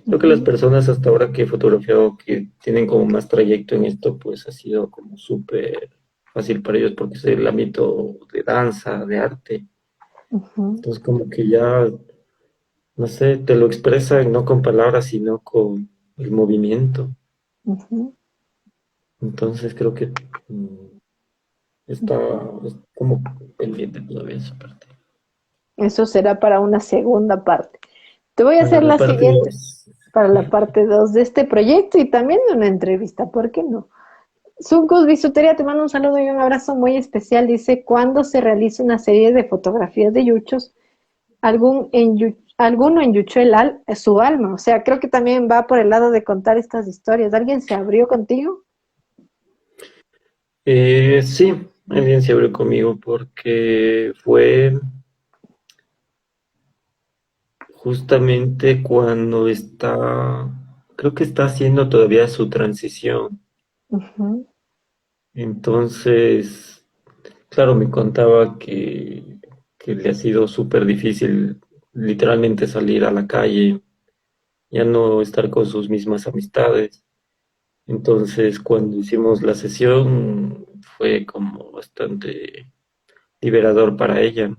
C: Creo que las
A: ujú,
C: personas hasta ahora que he fotografiado que tienen como más trayecto en esto, pues ha sido como súper fácil para ellos porque es el ámbito de danza, de arte.
A: ujú,
C: Entonces como que ya, no sé, te lo expresan no con palabras, sino con el movimiento.
A: ujú,
C: Entonces creo que está
A: ujú.
C: es como pendiente todavía esa parte.
A: Eso será para una segunda parte. Te voy a
C: Para
A: hacer
C: la
A: la
C: parte
A: siguiente
C: 2.
A: para la parte 2 de este proyecto y también de una entrevista, ¿por qué no? Suncus Bisutería te manda un saludo y un abrazo muy especial. Dice, ¿cuándo se realiza una serie de fotografías de yuchos? Alguno enyuchó su alma. O sea, creo que también va por el lado de contar estas historias. ¿Alguien se abrió contigo?
C: Sí, alguien se abrió conmigo porque fue justamente cuando creo que está haciendo todavía su transición.
A: Ujú,
C: Entonces, claro, me contaba que le ha sido súper difícil literalmente salir a la calle, ya no estar con sus mismas amistades. Entonces, cuando hicimos la sesión, fue como bastante liberador para ella,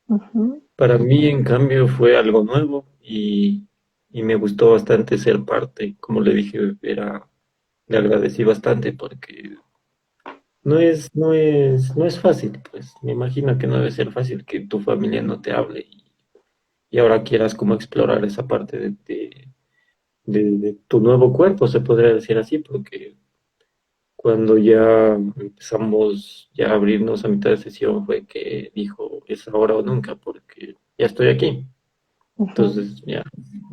A: ujú.
C: Para mí, en cambio, fue algo nuevo y me gustó bastante ser parte. Como le dije, le agradecí bastante porque no es fácil, pues. Me imagino que no debe ser fácil que tu familia no te hable y ahora quieras como explorar esa parte de tu nuevo cuerpo, se podría decir así, porque cuando ya empezamos ya a abrirnos a mitad de sesión fue que dijo, es ahora o nunca, porque ya estoy aquí.
A: Ujú,
C: Entonces ya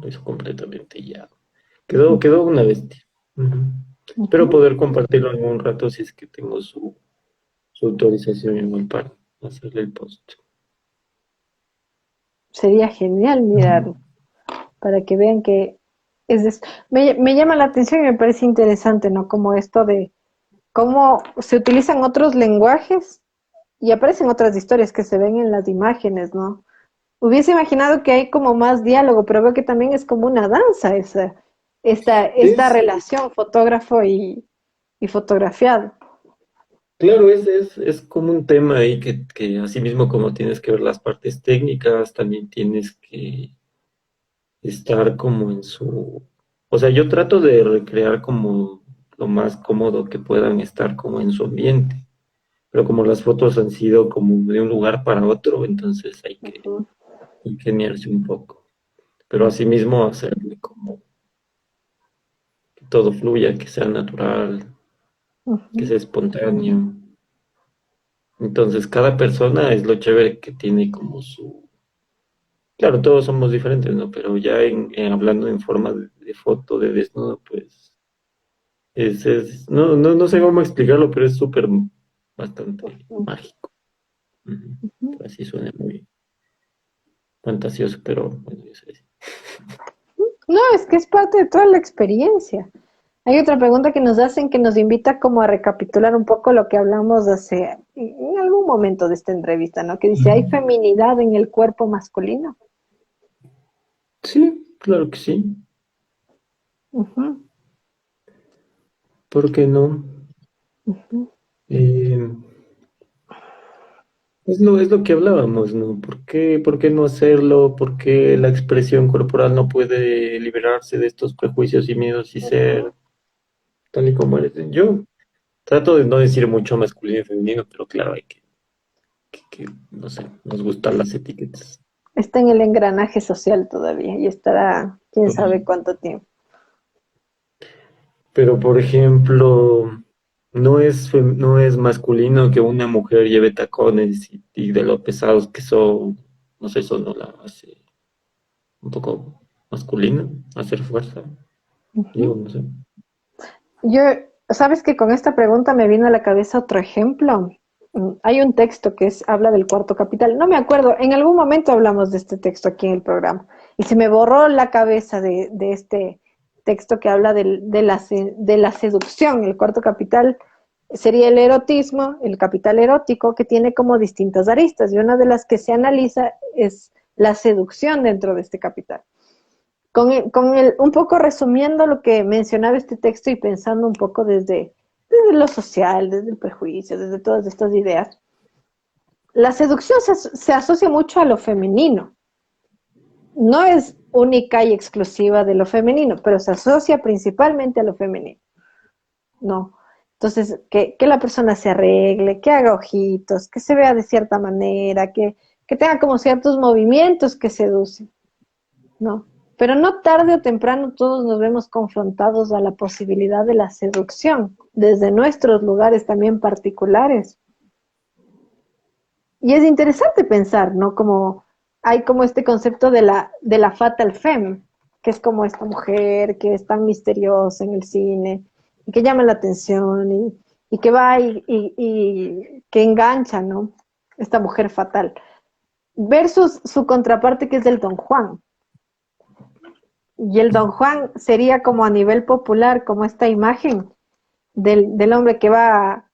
C: lo hizo completamente y ya. Quedó una bestia. Ujú. Espero
A: ujú.
C: poder compartirlo en un rato si es que tengo su autorización igual para hacerle el post.
A: Sería genial
C: Ujú.
A: mirarlo para que vean que me llama la atención y me parece interesante, ¿no? Como esto de cómo se utilizan otros lenguajes y aparecen otras historias que se ven en las imágenes, ¿no? Hubiese imaginado que hay como más diálogo, pero veo que también es como una danza esta
C: Es,
A: relación fotógrafo y fotografiado.
C: claro, es como un tema ahí que así mismo como tienes que ver las partes técnicas, también tienes que estar como en su... O sea, yo trato de recrear como lo más cómodo que puedan estar como en su ambiente, pero como las fotos han sido como de un lugar para otro, entonces hay que
A: Ujú,
C: ingeniarse un poco, pero asimismo hacerle como que todo fluya, que sea natural, que
A: ujú,
C: sea espontáneo. Entonces, cada persona es lo chévere que tiene como su... Claro, todos somos diferentes, ¿no? Pero ya hablando en forma de foto, de desnudo, pues no sé cómo explicarlo, pero es súper bastante
A: ujú,
C: mágico. Ujú.
A: ujú.
C: Así suena muy fantasioso, pero bueno, yo sé.
A: No, es que es parte de toda la experiencia. Hay otra pregunta que nos hacen que nos invita como a recapitular un poco lo que hablamos en algún momento de esta entrevista, ¿no? Que dice, ¿hay feminidad en el cuerpo masculino?
C: Sí, claro que sí.
A: Ujú,
C: ¿Por qué no?
A: ujú,
C: Eh, es lo que hablábamos, ¿no? Por qué no hacerlo? ¿Por qué la expresión corporal no puede liberarse de estos prejuicios y miedos y ser tal y como eres? Yo trato de no decir mucho masculino y femenino, pero claro, no sé, nos gustan las etiquetas.
A: está en el engranaje social todavía y estará quién sabe cuánto tiempo.
C: Pero, por ejemplo, no es masculino que una mujer lleve tacones y de lo pesados que son, no sé, eso no la hace un poco masculino, hacer fuerza, digo,
A: Ujú.
C: no sé.
A: Yo, sabes que con esta pregunta me vino a la cabeza otro ejemplo. Hay un texto habla del cuarto capital. No me acuerdo, en algún momento hablamos de este texto aquí en el programa y se me borró la cabeza de este texto que habla de la seducción. El cuarto capital sería el erotismo, el capital erótico, que tiene como distintas aristas y una de las que se analiza es la seducción dentro de este capital. Un poco resumiendo lo que mencionaba este texto y pensando un poco desde lo social, desde el prejuicio, desde todas estas ideas, la seducción se asocia mucho a lo femenino. No es única y exclusiva de lo femenino, pero se asocia principalmente a lo femenino. No. Entonces, que la persona se arregle, que haga ojitos, que se vea de cierta manera, que tenga como ciertos movimientos que seducen. No, pero no tarde o temprano todos nos vemos confrontados a la posibilidad de la seducción desde nuestros lugares también particulares. Y es interesante pensar, ¿no? Como hay como este concepto de la fatal femme, que es como esta mujer que es tan misteriosa en el cine y que llama la atención y que va y que engancha, ¿no? Esta mujer fatal. Versus su contraparte que es el Don Juan. Y el Don Juan sería como a nivel popular, como esta imagen del hombre que va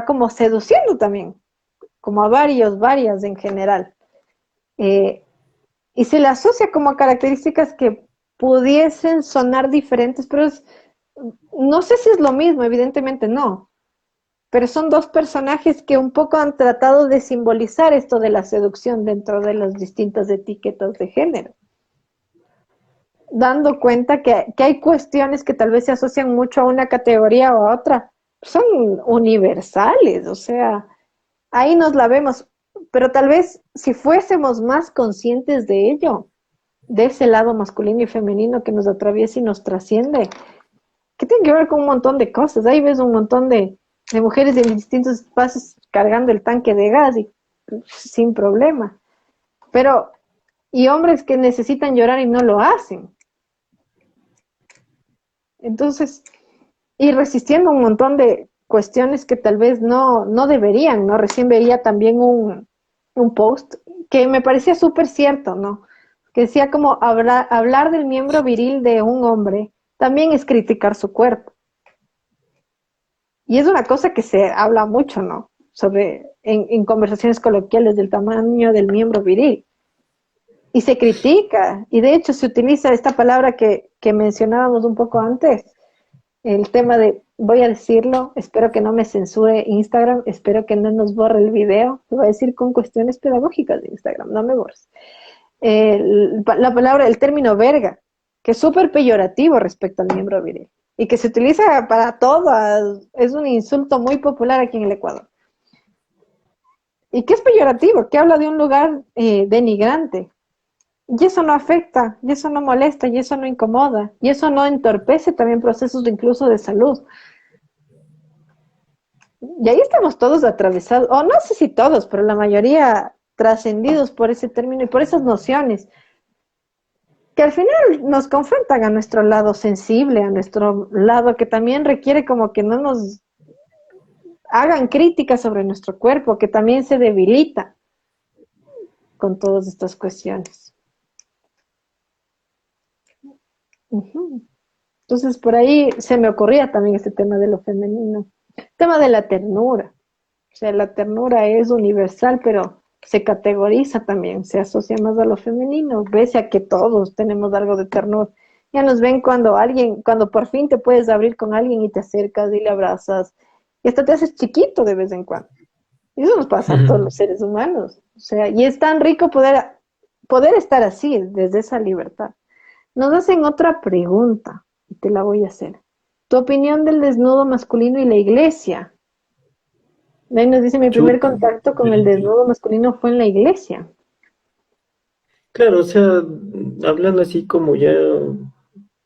A: como seduciendo también, como a varias en general. Eh, y se le asocia como a características que pudiesen sonar diferentes, pero no sé si es lo mismo, evidentemente no. pero son dos personajes que un poco han tratado de simbolizar esto de la seducción dentro de las distintas etiquetas de género, dando cuenta que hay cuestiones que tal vez se asocian mucho a una categoría o a otra, son universales, o sea, ahí nos la vemos, pero tal vez si fuésemos más conscientes de ello, de ese lado masculino y femenino que nos atraviesa y nos trasciende, que tiene que ver con un montón de cosas. Ahí ves un montón de mujeres en distintos espacios cargando el tanque de gas y sin problema. Pero, y hombres que necesitan llorar y no lo hacen. Entonces, y resistiendo un montón de cuestiones que tal vez no deberían, ¿no? Recién veía también un post que me parecía súper cierto, ¿no? Que decía como hablar del miembro viril de un hombre también es criticar su cuerpo. Y es una cosa que se habla mucho, ¿no? Sobre, en conversaciones coloquiales del tamaño del miembro viril. Y se critica, y de hecho se utiliza esta palabra que mencionábamos un poco antes, el tema de, voy a decirlo, espero que no me censure Instagram, espero que no nos borre el video, lo voy a decir con cuestiones pedagógicas de Instagram, no me borres. La palabra, el término verga, que es súper peyorativo respecto al miembro viril, y que se utiliza para todo, es un insulto muy popular aquí en el Ecuador. Y que es peyorativo, que habla de un lugar denigrante. Y eso no afecta, y eso no molesta, y eso no incomoda, y eso no entorpece también procesos incluso de salud. Y ahí estamos todos atravesados, o no sé si todos, pero la mayoría trascendidos por ese término y por esas nociones, que al final nos confrontan a nuestro lado sensible, a nuestro lado que también requiere como que no nos hagan críticas sobre nuestro cuerpo, que también se debilita con todas estas cuestiones. Entonces por ahí se me ocurría también este tema de lo femenino, el tema de la ternura. O sea, la ternura es universal, pero se categoriza también, se asocia más a lo femenino, pese a que todos tenemos algo de ternura. Ya nos ven cuando por fin te puedes abrir con alguien y te acercas y le abrazas, y hasta te haces chiquito de vez en cuando. Y eso nos pasa a todos los seres humanos. O sea, y es tan rico poder estar así, desde esa libertad. Nos hacen otra pregunta, y te la voy a hacer. ¿Tu opinión del desnudo masculino y la iglesia? Ahí nos dice, mi primer
C: Chuta.
A: contacto con el desnudo masculino fue en la iglesia.
C: Claro, o sea, hablando así como ya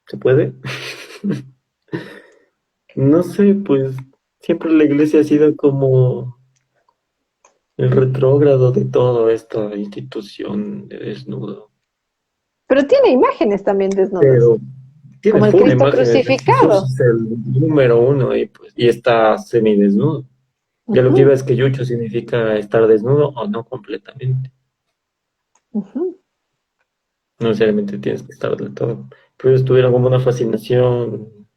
C: se puede. No sé, pues siempre la iglesia ha sido como el retrógrado de toda esta institución de desnudo.
A: Pero tiene imágenes también desnudas,
C: Pero tiene
A: como el
C: full
A: Cristo
C: imágenes. Jesús
A: crucificado.
C: es el número uno y está semidesnudo. Ya lo que
A: Ujú,
C: iba es que yucho significa estar desnudo o no completamente.
A: ujú.
C: No necesariamente tienes que estar del todo. Pero ellos tuvieron como una fascinación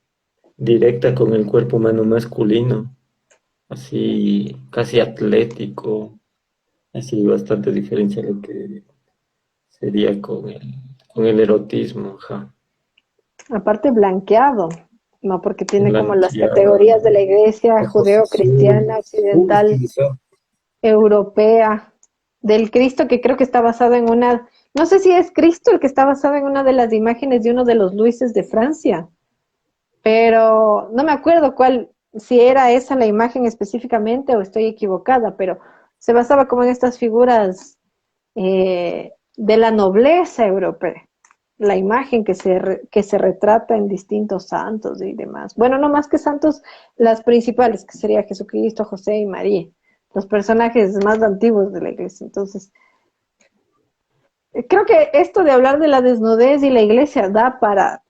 C: directa con el cuerpo humano masculino, así casi atlético, así bastante diferencia a lo que sería con el erotismo, ajá.
A: Aparte blanqueado, no porque tiene como las
C: Blanqueado,
A: categorías de la iglesia
C: ojos
A: judeo-cristiana,
C: azules.
A: occidental,
C: Sí, sí.
A: europea, del Cristo que creo que está basado en no sé si es Cristo el que está basado en una de las imágenes de uno de los Luises de Francia, pero no me acuerdo si era esa la imagen específicamente o estoy equivocada, pero se basaba como en estas figuras de la nobleza europea, la imagen que se retrata en distintos santos y demás. Bueno, no más que santos, las principales, que sería Jesucristo, José y María, los personajes más antiguos de la iglesia. Entonces, creo que esto de hablar de la desnudez y la iglesia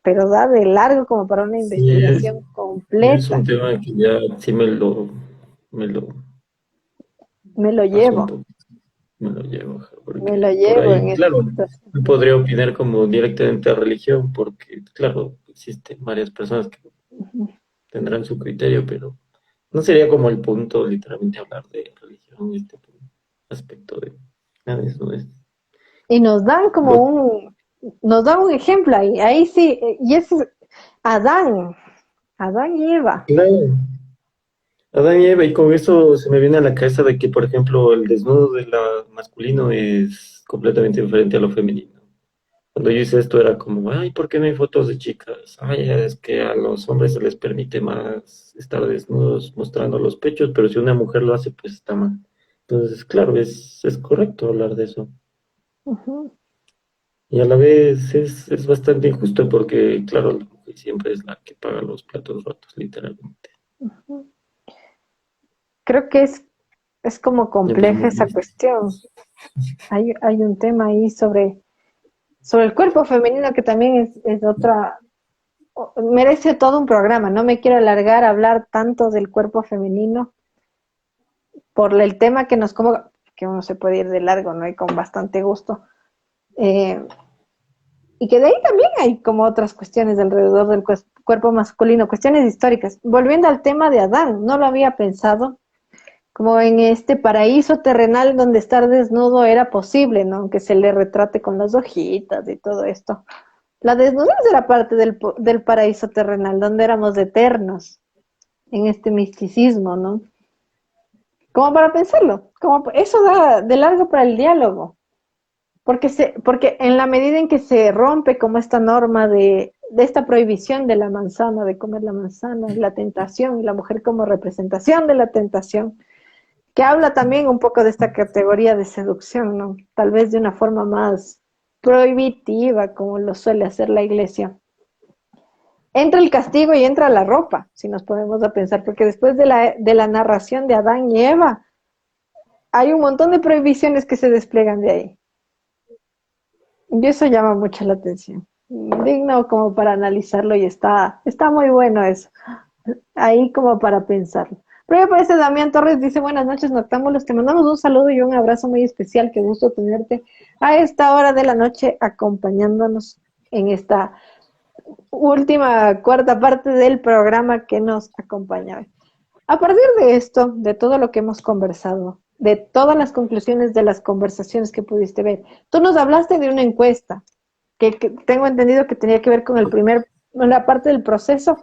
A: pero da de largo como para una
C: Sí,
A: investigación
C: es un
A: completa.
C: tema que ya sí me lo
A: Me lo
C: paso un
A: llevo,
C: poco, me lo llevo, ajá,
A: me lo
C: porque por
A: llevo en
C: ahí,
A: esta
C: claro,
A: situación.
C: no podría opinar como directamente a religión, porque, claro, existen varias personas que tendrán su criterio, pero no sería como el punto literalmente hablar de religión, este aspecto de la desnudez.
A: Y
C: Lo-
A: nos dan un ejemplo ahí sí, y es Adán, Adán y Eva.
C: claro, Adán y Eva, y con eso se me viene a la cabeza de que, por ejemplo, el desnudo de la masculino es completamente diferente a lo femenino. Cuando yo hice esto era como, ay, ¿por qué no hay fotos de chicas? Ay, es que a los hombres se les permite más estar desnudos mostrando los pechos, pero si una mujer lo hace, pues está mal. Entonces, claro, es correcto hablar de eso.
A: Ujú,
C: Y a la vez es bastante injusto porque, claro, la mujer siempre es la que paga los platos rotos, literalmente.
A: ujú. Creo que es como
C: Ya, pues,
A: compleja esa cuestión. Hay un tema ahí sobre el cuerpo femenino que también es otra, merece todo un programa. No me quiero alargar a hablar tanto del cuerpo femenino por el tema que nos como que uno se puede ir de largo, ¿no? Y con bastante gusto. Eh, y que de ahí también hay como otras cuestiones alrededor del cuerpo masculino, cuestiones históricas. Volviendo al tema de Adán, no lo había pensado, como en este paraíso terrenal donde estar desnudo era posible, ¿no? Aunque se le retrate con las hojitas y todo esto. La desnudez era parte del paraíso terrenal, donde éramos eternos, en este misticismo, ¿no? Como para pensarlo, como eso da de largo para el diálogo, porque en la medida en que se rompe como esta norma de esta prohibición de la manzana, de comer la manzana, la tentación, y la mujer como representación de la tentación, que habla también un poco de esta categoría de seducción, ¿no? Tal vez de una forma más prohibitiva, como lo suele hacer la iglesia. Entra el castigo y entra la ropa, si nos ponemos a pensar, porque después de la narración de Adán y Eva, hay un montón de prohibiciones que se despliegan de ahí. Y eso llama mucho la atención. Digno como para analizarlo y está muy bueno eso. Ahí como para pensarlo. Pero me parece Damián Torres dice, buenas noches, noctámbulos, te mandamos un saludo y un abrazo muy especial, qué gusto tenerte a esta hora de la noche acompañándonos en esta última cuarta parte del programa que nos acompaña hoy. A partir de esto, de todo lo que hemos conversado, de todas las conclusiones de las conversaciones que pudiste ver, tú nos hablaste de una encuesta que tengo entendido que tenía que ver con la parte del proceso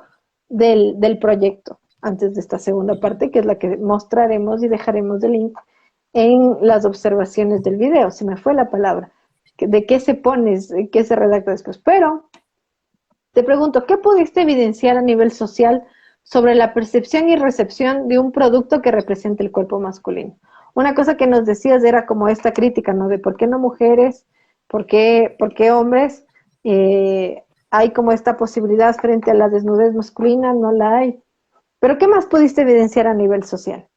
A: del proyecto, antes de esta segunda parte, que es la que mostraremos y dejaremos el link en las observaciones del video. Se me fue la palabra. ¿De qué se pone, qué se redacta después? Pero te pregunto, ¿qué pudiste evidenciar a nivel social sobre la percepción y recepción de un producto que represente el cuerpo masculino? Una cosa que nos decías era como esta crítica, ¿no? De por qué no mujeres, por qué hombres, hay como esta posibilidad frente a la desnudez masculina, no la hay. Pero ¿qué más pudiste evidenciar a nivel social?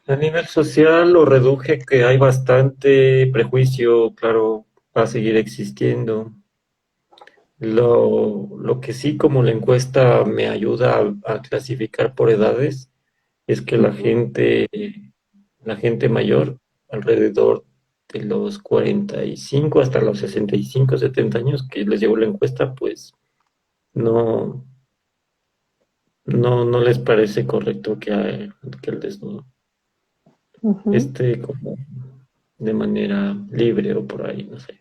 C: A nivel social lo reduje que hay bastante prejuicio, claro, va a seguir existiendo. Lo que sí, como la encuesta me ayuda a clasificar por edades, es que la gente mayor, alrededor de los 45 hasta los 65, 70 años que les llegó la encuesta, pues no, no les parece correcto que el desnudo
A: Ujú,
C: esté como de manera libre o por ahí, no sé.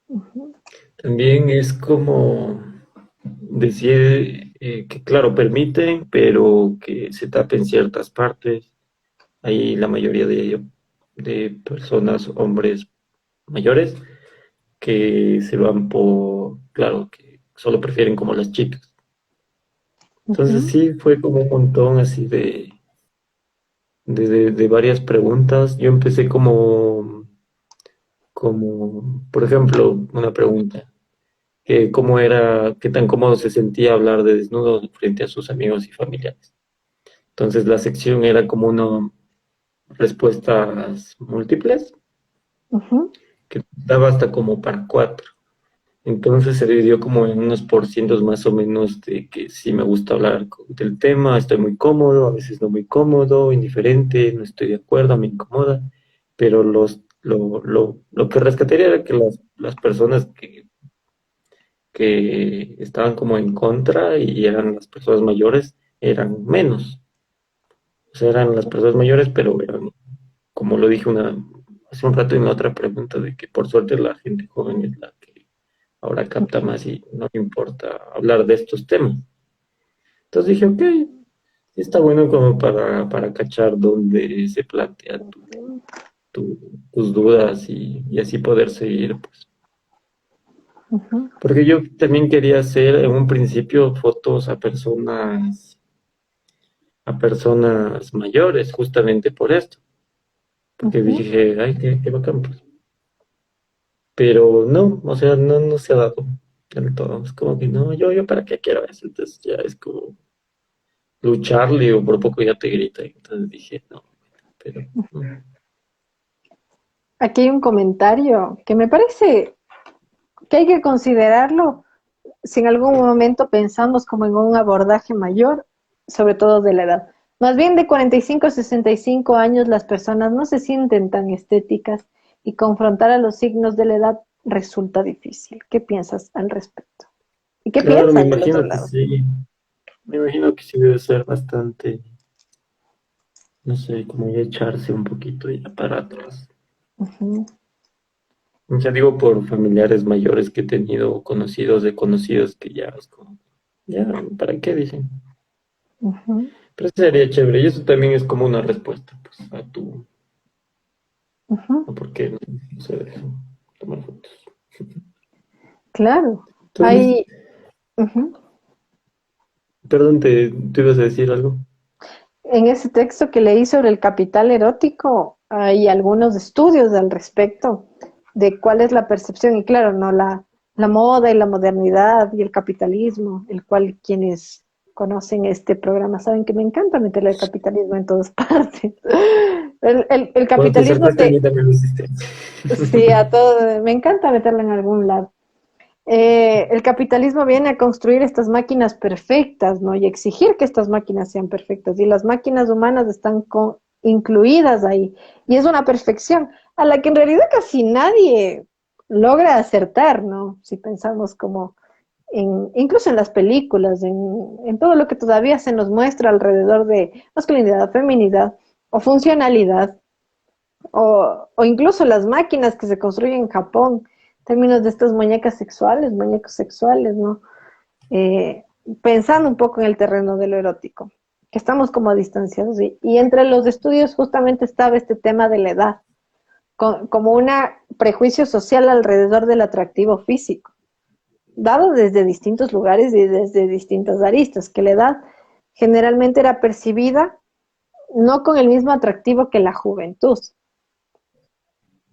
A: ujú,
C: También es como decir que, claro, permiten, pero que se tapen ciertas partes. Hay la mayoría de personas, hombres mayores, que se van por, claro, que solo prefieren como las chicas. Entonces
A: ujú,
C: sí, fue como un montón así de varias preguntas. Yo empecé como, por ejemplo, una pregunta. Que cómo era, qué tan cómodo se sentía hablar de desnudo frente a sus amigos y familiares. Entonces la sección era como una respuestas múltiples
A: ujú,
C: que daba hasta como para cuatro. Entonces se dividió como en unos porcientos más o menos de que sí me gusta hablar del tema, estoy muy cómodo, a veces no muy cómodo, indiferente, no estoy de acuerdo, me incomoda, pero lo que rescataría era que las personas que estaban como en contra y eran las personas mayores, eran menos. O sea, eran las personas mayores, pero eran, como lo dije hace un rato en la otra pregunta, de que por suerte la gente joven es la que ahora capta más y no le importa hablar de estos temas. Entonces dije, ok, está bueno como para cachar dónde se plantea tus dudas y así poder seguir, pues.
A: Ujú,
C: Porque yo también quería hacer en un principio fotos a personas mayores, justamente por esto. Porque
A: ujú.
C: dije, ay, qué bacán, pues. Pero no, o sea, no se ha dado del todo. Es como que no, yo para qué quiero eso. Entonces ya es como lucharle o por poco ya te grita. Entonces dije, no, pero
A: Aquí hay un comentario que me parece que hay que considerarlo si en algún momento pensamos como en un abordaje mayor, sobre todo de la edad. Más bien de 45 a 65 años las personas no se sienten tan estéticas y confrontar a los signos de la edad resulta difícil. ¿Qué piensas al respecto? ¿Y qué
C: claro, me
A: piensan del otro
C: imagino que
A: lado?
C: sí. Me imagino que sí debe ser bastante, no sé, como ya echarse un poquito ya para atrás.
A: Ujú,
C: Ya digo por familiares mayores que he tenido, conocidos de conocidos que ya es como, ya, ¿para qué dicen?
A: ujú,
C: Pero sería chévere, y eso también es como una respuesta, pues,
A: ujú.
C: a por qué no se dejan tomar fotos.
A: Claro,
C: Entonces,
A: hay, ujú.
C: perdón, ¿te ibas a decir algo?
A: En ese texto que leí sobre el capital erótico, hay algunos estudios al respecto de cuál es la percepción, y claro, no la moda y la modernidad y el capitalismo, el cual quienes conocen este programa saben que me encanta meterle el capitalismo en todas partes. El
C: Cuando te
A: capitalismo
C: acercaste a mí
A: te,
C: también lo hiciste.
A: sí, a todo, me encanta meterlo en algún lado. El capitalismo viene a construir estas máquinas perfectas, ¿no? Y exigir que estas máquinas sean perfectas. Y las máquinas humanas están incluidas ahí. Y es una perfección a la que en realidad casi nadie logra acertar, ¿no? Si pensamos como incluso en las películas, en todo lo que todavía se nos muestra alrededor de masculinidad, feminidad o funcionalidad o incluso las máquinas que se construyen en Japón, en términos de estas muñecas sexuales, muñecos sexuales, ¿no? Eh, Pensando un poco en el terreno de lo erótico, que estamos como distanciados. Y entre los estudios justamente estaba este tema de la edad, como un prejuicio social alrededor del atractivo físico, dado desde distintos lugares y desde distintas aristas, que la edad generalmente era percibida no con el mismo atractivo que la juventud.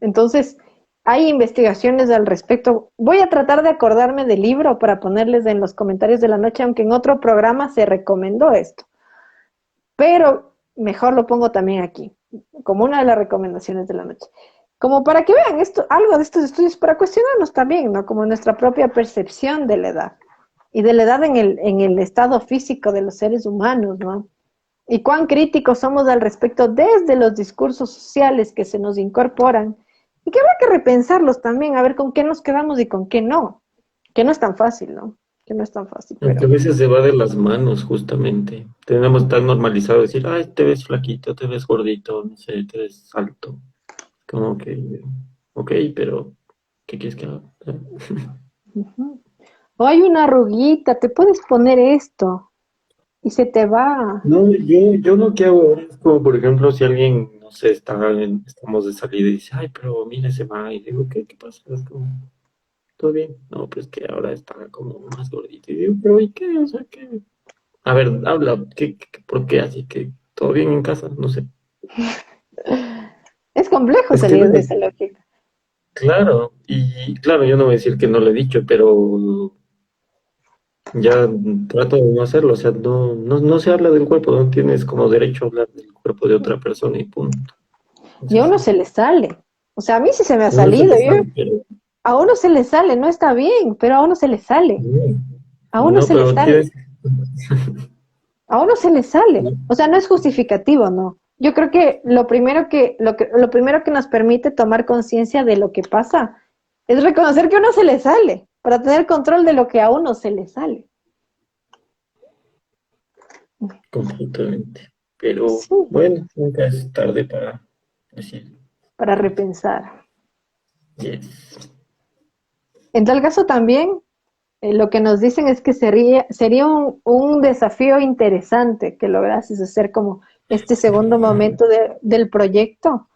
A: Entonces, hay investigaciones al respecto. Voy a tratar de acordarme del libro para ponerles en los comentarios de la noche, aunque en otro programa se recomendó esto. Pero mejor lo pongo también aquí, como una de las recomendaciones de la noche. Como para que vean esto, algo de estos estudios, para cuestionarnos también, ¿no? Como nuestra propia percepción de la edad. Y de la edad en el estado físico de los seres humanos, ¿no? Y cuán críticos somos al respecto desde los discursos sociales que se nos incorporan y que habrá que repensarlos también, a ver con qué nos quedamos y con qué no, que no es tan fácil, ¿no? Que no es tan fácil,
C: Que a
A: pero
C: veces se va de las manos, justamente. Tenemos tan normalizado decir, ay, te ves flaquito, te ves gordito, no sé, te ves alto. Como que, ok, pero ¿qué quieres que haga?
A: uh-huh. O hay una arruguita, te puedes poner esto y se te va.
C: No, yo lo que hago ahora es como, por ejemplo, si alguien, no sé, estamos de salida y dice, ay, pero mira ese va, y digo, ¿qué pasa? Es como, ¿todo bien? No, pues que ahora está como más gordito. Y digo, pero ¿y qué? O sea, ¿qué? A ver, habla, ¿por qué? Así que, ¿todo bien en casa? No sé.
A: Es complejo
C: Es que
A: salir de
C: luego,
A: esa lógica.
C: claro, y claro, yo no voy a decir que no lo he dicho, pero ya trato de no hacerlo, o sea, no se habla del cuerpo, no tienes como derecho a hablar del cuerpo de otra persona y punto. Es
A: Y a uno
C: así.
A: se le sale. O sea, a mí sí se me ha
C: No se
A: salido.
C: le sabe, pero
A: A uno se le sale, no está bien, pero a uno se le sale.
C: no,
A: A uno
C: no,
A: se le
C: pero
A: sale.
C: tienes,
A: A uno se le sale.
C: no,
A: O sea, no es justificativo, ¿no? Yo creo que lo primero que nos permite tomar conciencia de lo que pasa es reconocer que a uno se le sale, para tener control de lo que a uno se le sale.
C: completamente. Pero
A: Sí,
C: bueno, nunca es tarde para decir
A: para repensar.
C: yes.
A: En tal caso también, Lo que nos dicen es que sería un desafío interesante que lograses hacer como este segundo momento del proyecto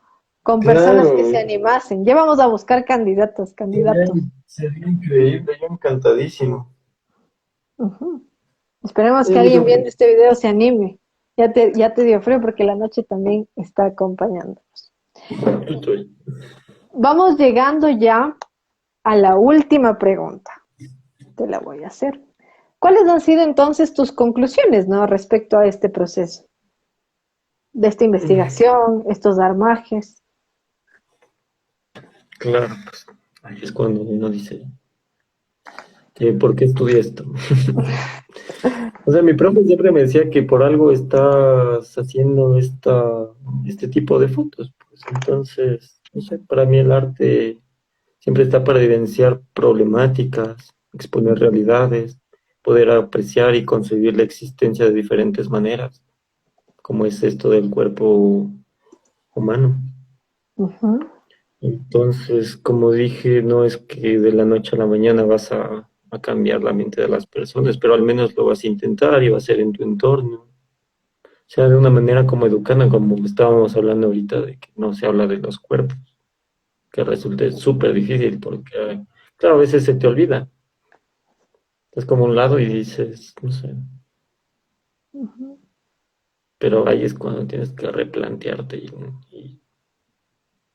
A: con personas que se
C: Claro,
A: animasen. Ya vamos a buscar candidatos, candidatos.
C: sería increíble, yo encantadísimo.
A: Ujú. Esperemos
C: Oye,
A: que alguien
C: amigo,
A: viendo este video se anime. Ya te dio frío porque la noche también está acompañando.
C: estoy.
A: Vamos llegando ya a la última pregunta. Te la voy a hacer. ¿Cuáles han sido entonces tus conclusiones, ¿no? Respecto a este proceso, de esta investigación, estos armajes?
C: Claro, pues ahí es cuando uno dice, ¿por qué estudié esto? O sea, mi profe siempre me decía que por algo estás haciendo este tipo de fotos. Pues entonces, no sé, para mí el arte siempre está para evidenciar problemáticas, exponer realidades, poder apreciar y concebir la existencia de diferentes maneras, como es esto del cuerpo humano.
A: Ujú,
C: Entonces, como dije, no es que de la noche a la mañana vas a cambiar la mente de las personas, pero al menos lo vas a intentar y va a ser en tu entorno. O sea, de una manera como educada, como estábamos hablando ahorita, de que no se habla de los cuerpos, que resulta súper difícil porque, claro, a veces se te olvida. Estás como a un lado y dices, no sé,
A: ujú,
C: pero ahí es cuando tienes que replantearte y, y,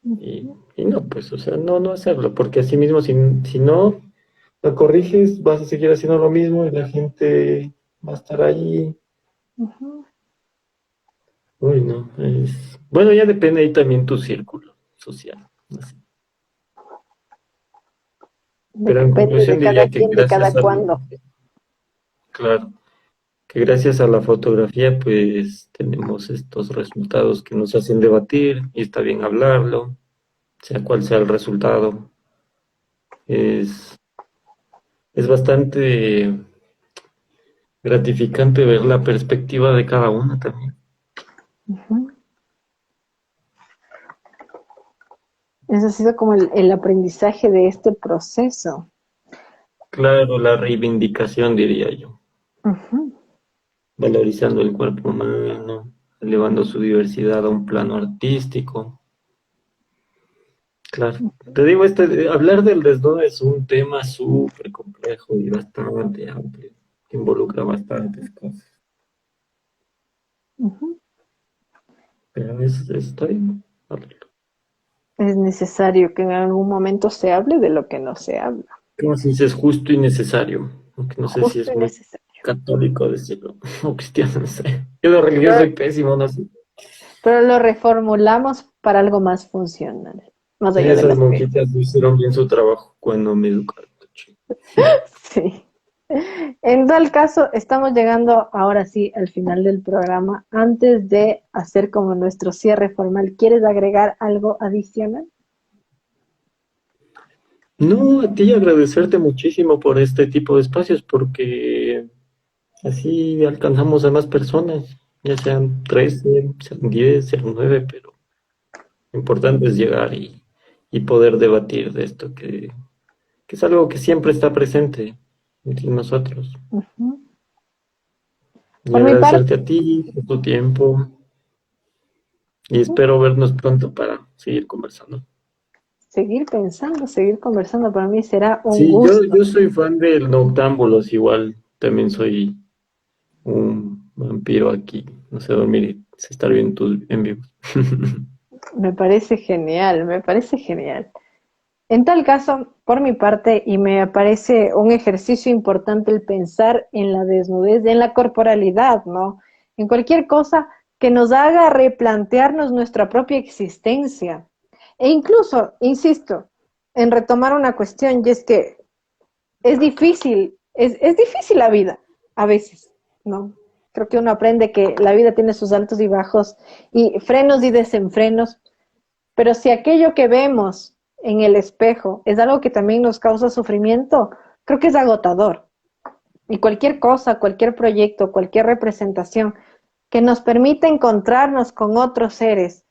A: ujú,
C: y no, pues, o sea, no hacerlo, porque así mismo, si no lo corriges, vas a seguir haciendo lo mismo y la gente va a estar ahí.
A: ujú.
C: Uy, no, bueno, ya depende ahí también tu círculo social, así. Pero en
A: Depende de
C: conclusión
A: cada
C: diría que
A: quien, de cada cuándo.
C: claro, que gracias a la fotografía, pues tenemos estos resultados que nos hacen debatir y está bien hablarlo, sea cual sea el resultado. Es, es bastante gratificante ver la perspectiva de cada uno también.
A: Ujú. Ese ha sido como el aprendizaje de este proceso.
C: Claro, la reivindicación, diría yo,
A: Ujú.
C: valorizando el cuerpo humano, elevando su diversidad a un plano artístico. Claro, te digo, hablar del desnudo es un tema súper complejo y bastante amplio, que involucra bastantes cosas,
A: Ujú.
C: pero está bien hablarlo.
A: Es necesario que en algún momento se hable de lo que no se habla.
C: ¿Cómo se dice? Es justo y necesario, aunque no sé si
A: Justo
C: es
A: y
C: muy
A: necesario.
C: católico decirlo, o cristiano, no sé. Yo de religioso
A: Pero,
C: soy pésimo, no sé.
A: pero lo reformulamos para algo más funcional, más allá de
C: Esas
A: las fe.
C: monjitas hicieron bien su trabajo cuando me educaron.
A: Sí. En tal caso, estamos llegando ahora sí al final del programa. Antes de hacer como nuestro cierre formal, ¿quieres agregar algo adicional?
C: No, a ti agradecerte muchísimo por este tipo de espacios, porque así alcanzamos a más personas, ya sean 13, sean 10, sean 9, pero lo importante es llegar y poder debatir de esto, que es algo que siempre está presente entre nosotros.
A: Ujú.
C: Y
A: Por mi parte,
C: agradecerte a ti por tu tiempo y espero vernos pronto para seguir conversando.
A: seguir conversando, para mí será un
C: Sí,
A: gusto.
C: yo soy fan del Noctámbulos, igual también soy un vampiro aquí, no sé dormir y estar bien tus en vivos.
A: Me parece genial, me parece genial. En tal caso, por mi parte, y me parece un ejercicio importante el pensar en la desnudez, en la corporalidad, ¿no? En cualquier cosa que nos haga replantearnos nuestra propia existencia. E incluso, insisto, en retomar una cuestión, y es que es difícil la vida, a veces, ¿no? Creo que uno aprende que la vida tiene sus altos y bajos, y frenos y desenfrenos, pero si aquello que vemos en el espejo es algo que también nos causa sufrimiento, creo que es agotador. Y cualquier cosa, cualquier proyecto, cualquier representación que nos permita encontrarnos con otros seres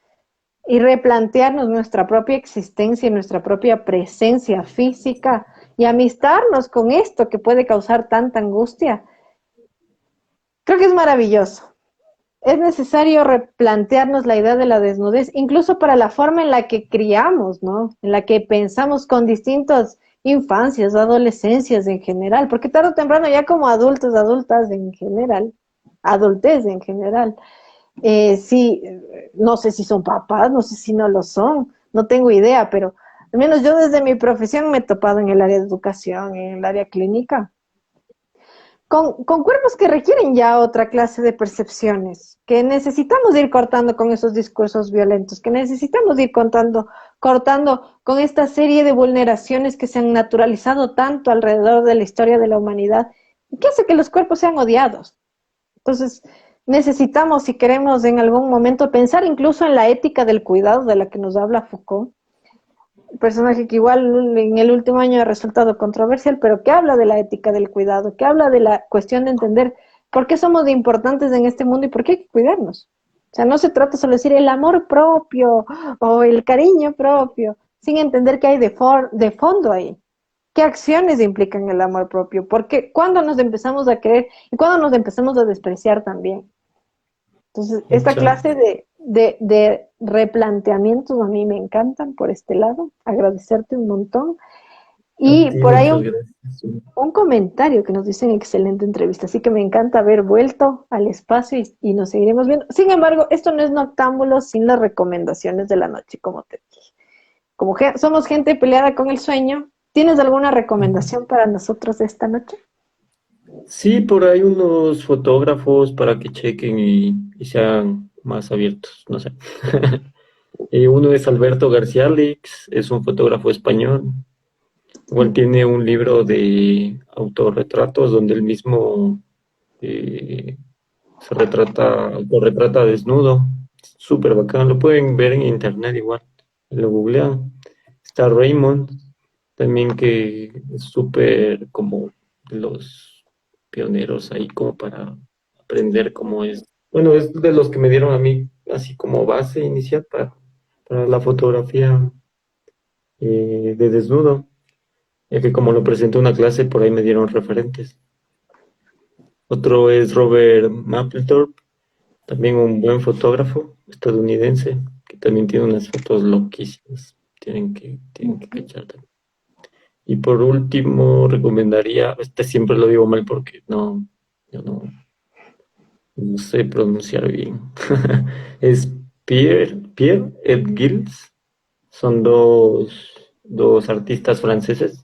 A: y replantearnos nuestra propia existencia y nuestra propia presencia física y amistarnos con esto que puede causar tanta angustia, creo que es maravilloso. Es necesario replantearnos la idea de la desnudez, incluso para la forma en la que criamos, ¿no? En la que pensamos con distintas infancias, adolescencias en general, porque tarde o temprano ya como adultos, adultas en general, adultez en general, sí, no sé si son papás, no sé si no lo son, no tengo idea, pero al menos yo desde mi profesión me he topado en el área de educación, en el área clínica, con cuerpos que requieren ya otra clase de percepciones, que necesitamos ir cortando con esos discursos violentos, que necesitamos ir cortando con esta serie de vulneraciones que se han naturalizado tanto alrededor de la historia de la humanidad y que hace que los cuerpos sean odiados. Entonces, necesitamos, si queremos en algún momento, pensar incluso en la ética del cuidado de la que nos habla Foucault, personaje que igual en el último año ha resultado controversial, pero que habla de la ética del cuidado, que habla de la cuestión de entender por qué somos importantes en este mundo y por qué hay que cuidarnos. O sea, no se trata solo de decir el amor propio o el cariño propio, sin entender qué hay de fondo ahí. ¿Qué acciones implican el amor propio? Porque cuando nos empezamos a querer y cuando nos empezamos a despreciar también. Entonces, esta
C: Exacto.
A: clase de replanteamientos a mí me encantan por este lado. Agradecerte un montón.
C: A
A: Y
C: ti,
A: por ahí
C: muchas gracias.
A: un comentario que nos dicen excelente entrevista. Así que me encanta haber vuelto al espacio y nos seguiremos viendo. Sin embargo, esto no es Noctámbulo sin las recomendaciones de la noche, como te dije. Como somos gente peleada con el sueño, ¿tienes alguna recomendación para nosotros esta noche?
C: Sí, por ahí unos fotógrafos para que chequen y sean más abiertos, no sé. Uno es Alberto García Alix, es un fotógrafo español. Igual tiene un libro de autorretratos donde él mismo eh, autorretrata desnudo. Súper bacán, lo pueden ver en internet igual, lo googlean. Está Raymond, también que es súper como de los pioneros ahí como para aprender cómo es. Bueno, es de los que me dieron a mí así como base inicial para la fotografía de desnudo, ya que como lo presenté en una clase, por ahí me dieron referentes. Otro es Robert Mapplethorpe, también un buen fotógrafo estadounidense, que también tiene unas fotos loquísimas. Tienen que cachar también. Y por último, recomendaría, este siempre lo digo mal porque yo no sé pronunciar bien. Es Pierre et Gilles. Son dos artistas franceses.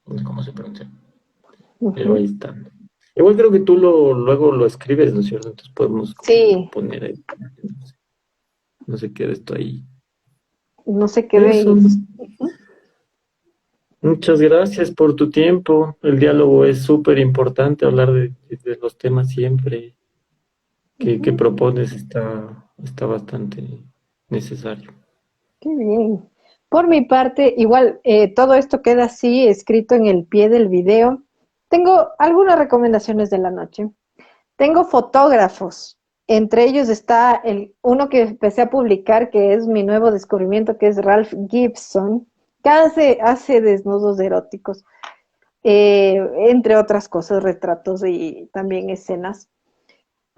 C: No sé cómo se pronuncia, pero
A: Ujú.
C: ahí están. Igual creo que luego lo escribes, ¿no es cierto? Entonces podemos como
A: Sí,
C: poner ahí, no sé qué de esto ahí.
A: no se quede
C: Eso.
A: ahí.
C: Muchas gracias por tu tiempo. El diálogo es súper importante, hablar de los temas siempre que
A: Ujú.
C: propones está bastante necesario.
A: Qué bien. Por mi parte, igual todo esto queda así escrito en el pie del video. Tengo algunas recomendaciones de la noche. Tengo fotógrafos. Entre ellos está uno que empecé a publicar, que es mi nuevo descubrimiento, que es Ralph Gibson, que hace desnudos eróticos, entre otras cosas, retratos y también escenas.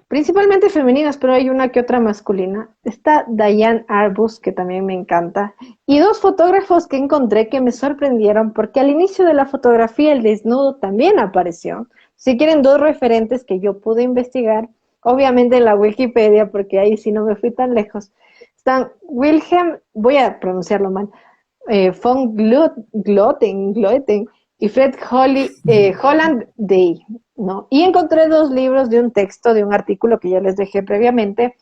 A: Principalmente femeninas, pero hay una que otra masculina. Está Diane Arbus, que también me encanta. Y dos fotógrafos que encontré que me sorprendieron porque al inicio de la fotografía el desnudo también apareció. Si quieren dos referentes que yo pude investigar, obviamente en la Wikipedia, porque ahí sí no me fui tan lejos, están Wilhelm, voy a pronunciarlo mal, von Gloten y Fred Holland Day, ¿no? Y encontré dos libros de un texto, de un artículo que ya les dejé previamente,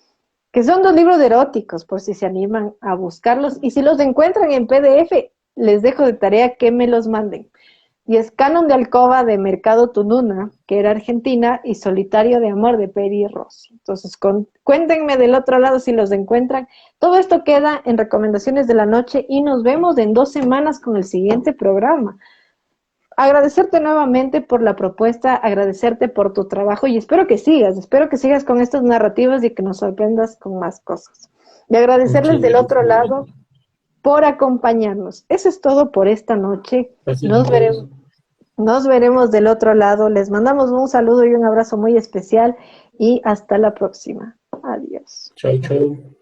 A: que son dos libros eróticos, por si se animan a buscarlos. Y si los encuentran en PDF, les dejo de tarea que me los manden. Y es Canon de Alcoba de Mercado Tununa, que era argentina, y Solitario de Amor de Peri Rossi. Entonces, cuéntenme del otro lado si los encuentran. Todo esto queda en recomendaciones de la noche y nos vemos en 2 semanas con el siguiente programa. Agradecerte nuevamente por la propuesta, agradecerte por tu trabajo y espero que sigas con estas narrativas y que nos sorprendas con más cosas. Y agradecerles
C: Muchas
A: del otro
C: gracias.
A: lado por acompañarnos. Eso es todo por esta noche.
C: Gracias a
A: Nos
C: vos.
A: veremos. Nos veremos del otro lado. Les mandamos un saludo y un abrazo muy especial y hasta la próxima. Adiós.
C: Chao, chao.